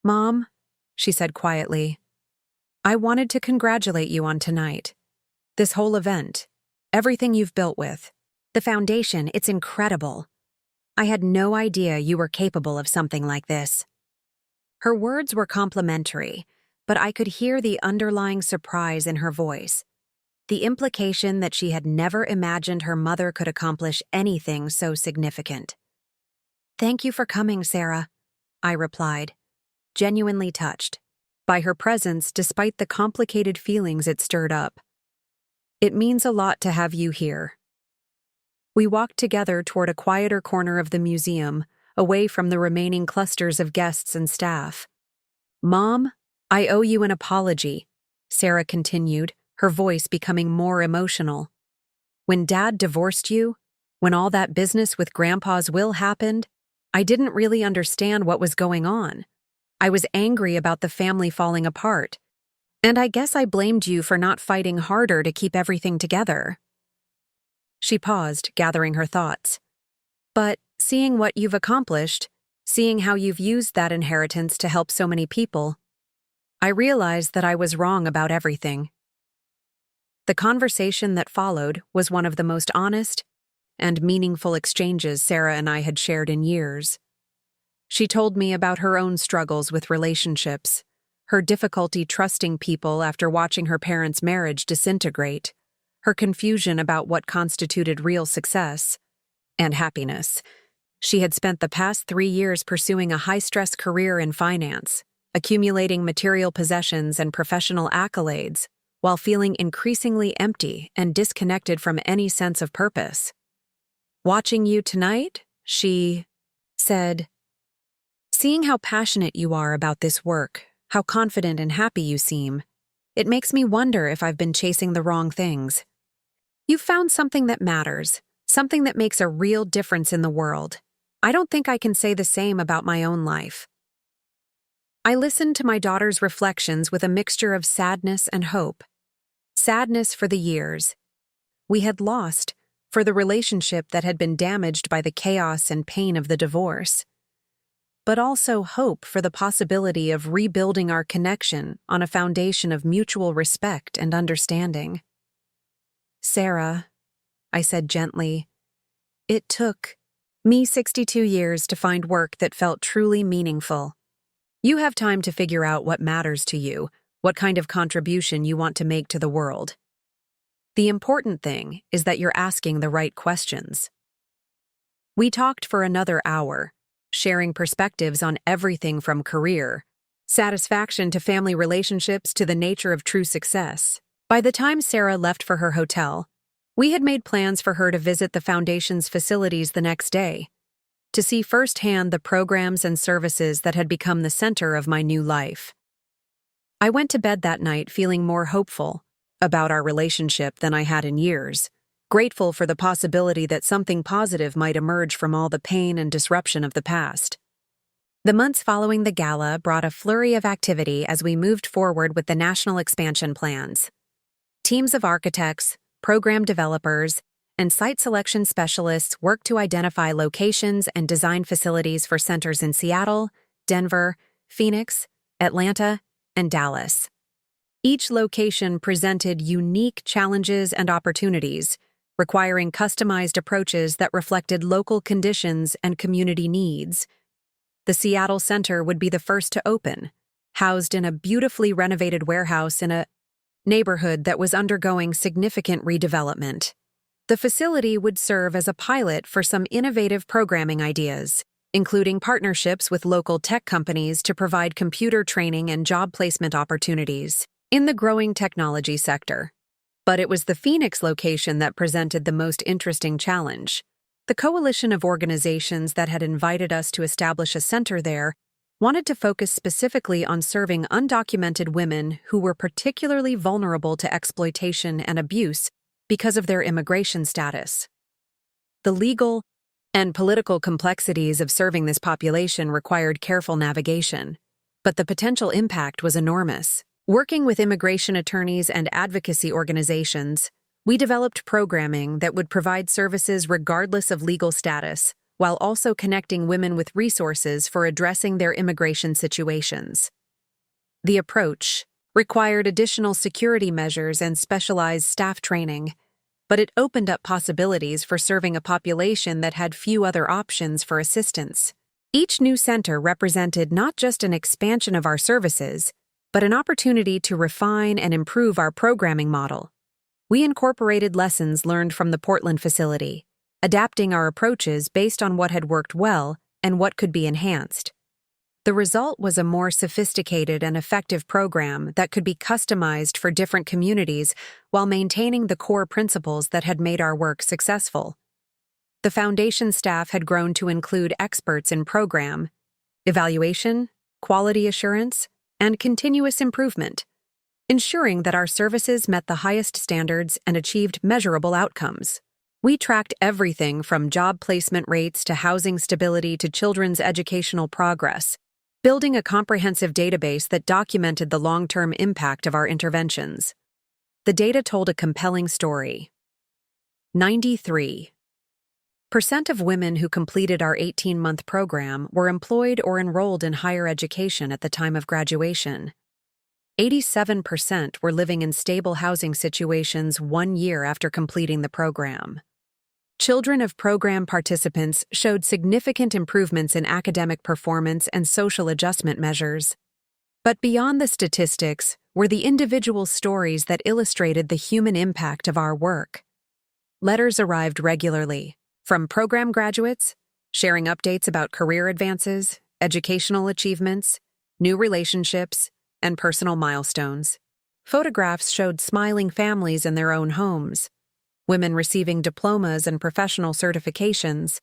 "Mom," she said quietly, "I wanted to congratulate you on tonight. This whole event, everything you've built with, the foundation, it's incredible. I had no idea you were capable of something like this." Her words were complimentary, but I could hear the underlying surprise in her voice, the implication that she had never imagined her mother could accomplish anything so significant. "Thank you for coming, Sarah," I replied, genuinely touched by her presence despite the complicated feelings it stirred up. "It means a lot to have you here." We walked together toward a quieter corner of the museum, away from the remaining clusters of guests and staff. "Mom, I owe you an apology," Sarah continued, her voice becoming more emotional. "When Dad divorced you, when all that business with Grandpa's will happened, I didn't really understand what was going on. I was angry about the family falling apart. And I guess I blamed you for not fighting harder to keep everything together." She paused, gathering her thoughts. "But seeing what you've accomplished, seeing how you've used that inheritance to help so many people, I realized that I was wrong about everything." The conversation that followed was one of the most honest and meaningful exchanges Sarah and I had shared in years. She told me about her own struggles with relationships, her difficulty trusting people after watching her parents' marriage disintegrate, her confusion about what constituted real success and happiness. She had spent the past 3 years pursuing a high-stress career in finance, accumulating material possessions and professional accolades, while feeling increasingly empty and disconnected from any sense of purpose. "Watching you tonight," she said, "seeing how passionate you are about this work, how confident and happy you seem, it makes me wonder if I've been chasing the wrong things. You've found something that matters, something that makes a real difference in the world. I don't think I can say the same about my own life." I listened to my daughter's reflections with a mixture of sadness and hope. Sadness for the years we had lost, for the relationship that had been damaged by the chaos and pain of the divorce, but also hope for the possibility of rebuilding our connection on a foundation of mutual respect and understanding. "Sarah," I said gently, "it took me 62 years to find work that felt truly meaningful. You have time to figure out what matters to you, what kind of contribution you want to make to the world. The important thing is that you're asking the right questions." We talked for another hour, sharing perspectives on everything from career, satisfaction to family relationships to the nature of true success. By the time Sarah left for her hotel, we had made plans for her to visit the Foundation's facilities the next day, to see firsthand the programs and services that had become the center of my new life. I went to bed that night feeling more hopeful about our relationship than I had in years, grateful for the possibility that something positive might emerge from all the pain and disruption of the past. The months following the gala brought a flurry of activity as we moved forward with the national expansion plans. Teams of architects, program developers, and site selection specialists worked to identify locations and design facilities for centers in Seattle, Denver, Phoenix, Atlanta, and Dallas. Each location presented unique challenges and opportunities, requiring customized approaches that reflected local conditions and community needs. The Seattle Center would be the first to open, housed in a beautifully renovated warehouse in a neighborhood that was undergoing significant redevelopment. The facility would serve as a pilot for some innovative programming ideas, including partnerships with local tech companies to provide computer training and job placement opportunities in the growing technology sector. But it was the Phoenix location that presented the most interesting challenge. The coalition of organizations that had invited us to establish a center there wanted to focus specifically on serving undocumented women who were particularly vulnerable to exploitation and abuse because of their immigration status. The legal and political complexities of serving this population required careful navigation, but the potential impact was enormous. Working with immigration attorneys and advocacy organizations, we developed programming that would provide services regardless of legal status, while also connecting women with resources for addressing their immigration situations. The approach required additional security measures and specialized staff training, but it opened up possibilities for serving a population that had few other options for assistance. Each new center represented not just an expansion of our services, but an opportunity to refine and improve our programming model. We incorporated lessons learned from the Portland facility, adapting our approaches based on what had worked well and what could be enhanced. The result was a more sophisticated and effective program that could be customized for different communities while maintaining the core principles that had made our work successful. The foundation staff had grown to include experts in program evaluation, quality assurance, and continuous improvement, ensuring that our services met the highest standards and achieved measurable outcomes. We tracked everything from job placement rates to housing stability to children's educational progress, building a comprehensive database that documented the long-term impact of our interventions. The data told a compelling story. 93% of women who completed our 18-month program were employed or enrolled in higher education at the time of graduation. 87% were living in stable housing situations 1 year after completing the program. Children of program participants showed significant improvements in academic performance and social adjustment measures. But beyond the statistics were the individual stories that illustrated the human impact of our work. Letters arrived regularly from program graduates, sharing updates about career advances, educational achievements, new relationships, and personal milestones. Photographs showed smiling families in their own homes, women receiving diplomas and professional certifications,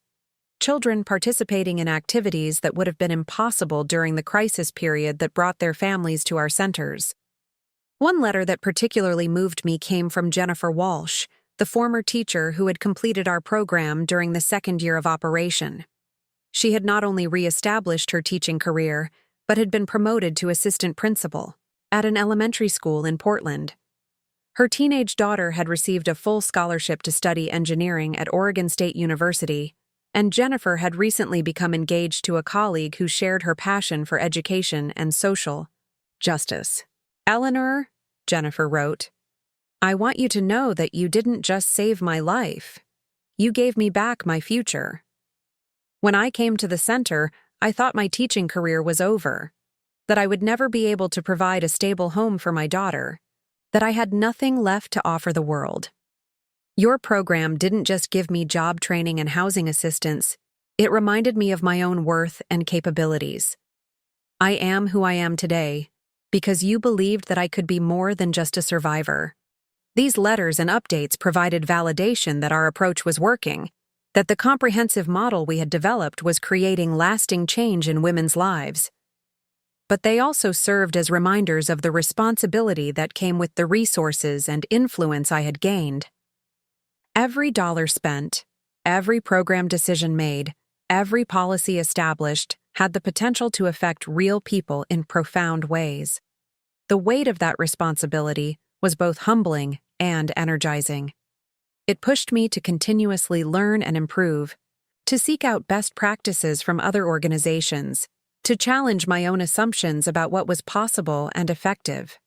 children participating in activities that would have been impossible during the crisis period that brought their families to our centers. One letter that particularly moved me came from Jennifer Walsh, the former teacher who had completed our program during the second year of operation. She had not only re-established her teaching career, but had been promoted to assistant principal at an elementary school in Portland. Her teenage daughter had received a full scholarship to study engineering at Oregon State University, and Jennifer had recently become engaged to a colleague who shared her passion for education and social justice. "Eleanor," Jennifer wrote, "I want you to know that you didn't just save my life. You gave me back my future. When I came to the center, I thought my teaching career was over, that I would never be able to provide a stable home for my daughter, that I had nothing left to offer the world. Your program didn't just give me job training and housing assistance, it reminded me of my own worth and capabilities. I am who I am today because you believed that I could be more than just a survivor." These letters and updates provided validation that our approach was working, that the comprehensive model we had developed was creating lasting change in women's lives. But they also served as reminders of the responsibility that came with the resources and influence I had gained. Every dollar spent, every program decision made, every policy established had the potential to affect real people in profound ways. The weight of that responsibility was both humbling and energizing. It pushed me to continuously learn and improve, to seek out best practices from other organizations, to challenge my own assumptions about what was possible and effective.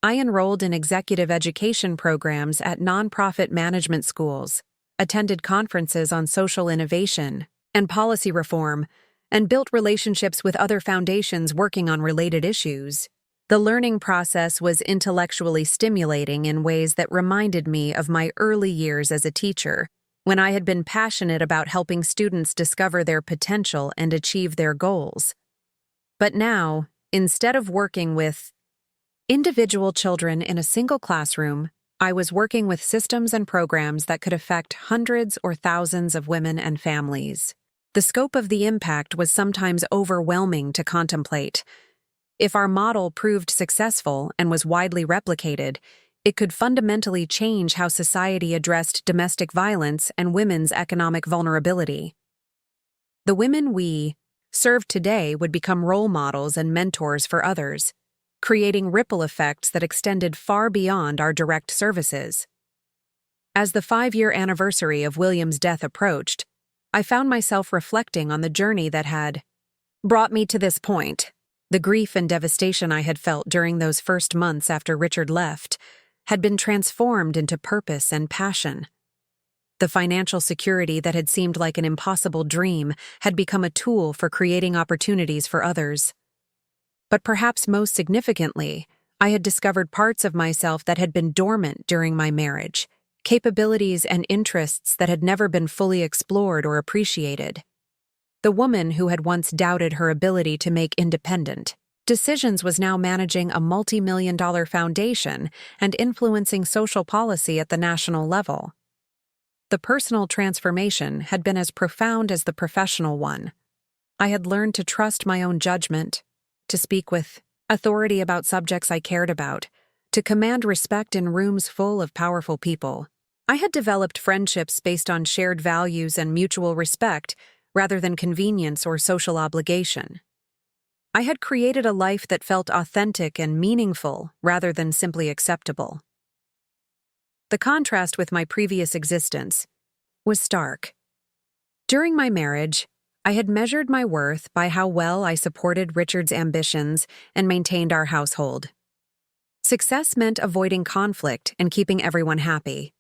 I enrolled in executive education programs at nonprofit management schools, attended conferences on social innovation and policy reform, and built relationships with other foundations working on related issues. The learning process was intellectually stimulating in ways that reminded me of my early years as a teacher, when I had been passionate about helping students discover their potential and achieve their goals. But now, instead of working with individual children in a single classroom, I was working with systems and programs that could affect hundreds or thousands of women and families. The scope of the impact was sometimes overwhelming to contemplate. If our model proved successful and was widely replicated, it could fundamentally change how society addressed domestic violence and women's economic vulnerability. The women we served today would become role models and mentors for others, creating ripple effects that extended far beyond our direct services. As the 5-year anniversary of William's death approached, I found myself reflecting on the journey that had brought me to this point. The grief and devastation I had felt during those first months after Richard left had been transformed into purpose and passion. The financial security that had seemed like an impossible dream had become a tool for creating opportunities for others. But perhaps most significantly, I had discovered parts of myself that had been dormant during my marriage, capabilities and interests that had never been fully explored or appreciated. The woman who had once doubted her ability to make independent decisions was now managing a multi-million-dollar foundation and influencing social policy at the national level. The personal transformation had been as profound as the professional one. I had learned to trust my own judgment, to speak with authority about subjects I cared about, to command respect in rooms full of powerful people. I had developed friendships based on shared values and mutual respect rather than convenience or social obligation. I had created a life that felt authentic and meaningful rather than simply acceptable. The contrast with my previous existence was stark. During my marriage, I had measured my worth by how well I supported Richard's ambitions and maintained our household. Success meant avoiding conflict and keeping everyone happy.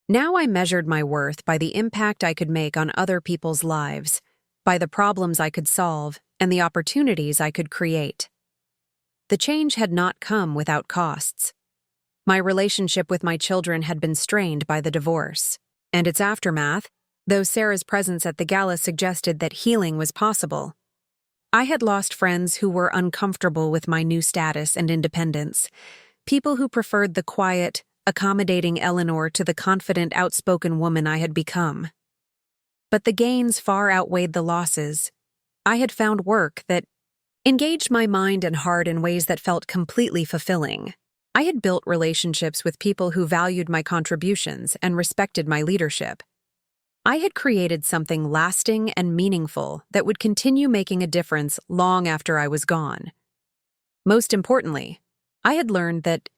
Now I measured my worth by the impact I could make on other people's lives, by the problems I could solve, and the opportunities I could create. The change had not come without costs. My relationship with my children had been strained by the divorce, and its aftermath, though Sarah's presence at the gala suggested that healing was possible. I had lost friends who were uncomfortable with my new status and independence, people who preferred the quiet, accommodating Eleanor to the confident, outspoken woman I had become. But the gains far outweighed the losses. I had found work that engaged my mind and heart in ways that felt completely fulfilling. I had built relationships with people who valued my contributions and respected my leadership. I had created something lasting and meaningful that would continue making a difference long after I was gone. Most importantly, I had learned that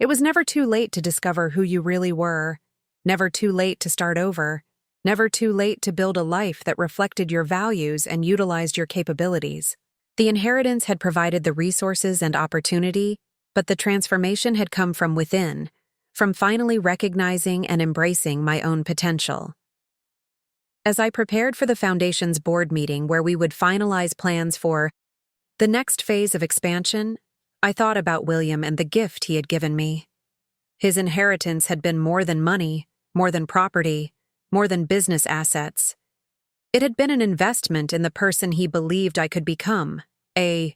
it was never too late to discover who you really were, never too late to start over, never too late to build a life that reflected your values and utilized your capabilities. The inheritance had provided the resources and opportunity, but the transformation had come from within, from finally recognizing and embracing my own potential. As I prepared for the Foundation's board meeting where we would finalize plans for the next phase of expansion, I thought about William and the gift he had given me. His inheritance had been more than money, more than property, more than business assets. It had been an investment in the person he believed I could become, a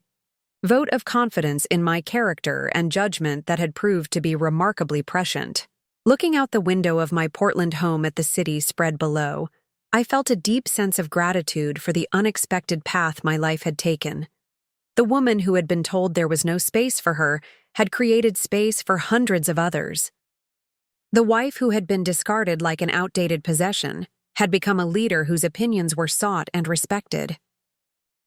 vote of confidence in my character and judgment that had proved to be remarkably prescient. Looking out the window of my Portland home at the city spread below, I felt a deep sense of gratitude for the unexpected path my life had taken. The woman who had been told there was no space for her had created space for hundreds of others. The wife who had been discarded like an outdated possession had become a leader whose opinions were sought and respected.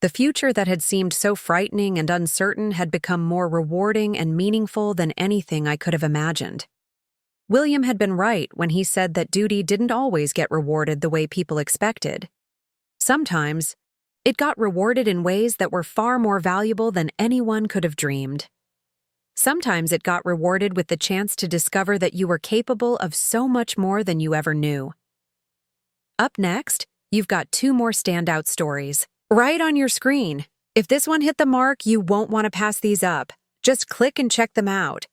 The future that had seemed so frightening and uncertain had become more rewarding and meaningful than anything I could have imagined. William had been right when he said that duty didn't always get rewarded the way people expected. Sometimes, it got rewarded in ways that were far more valuable than anyone could have dreamed. Sometimes it got rewarded with the chance to discover that you were capable of so much more than you ever knew. Up next, you've got 2 more standout stories right on your screen. If this one hit the mark, you won't want to pass these up. Just click and check them out.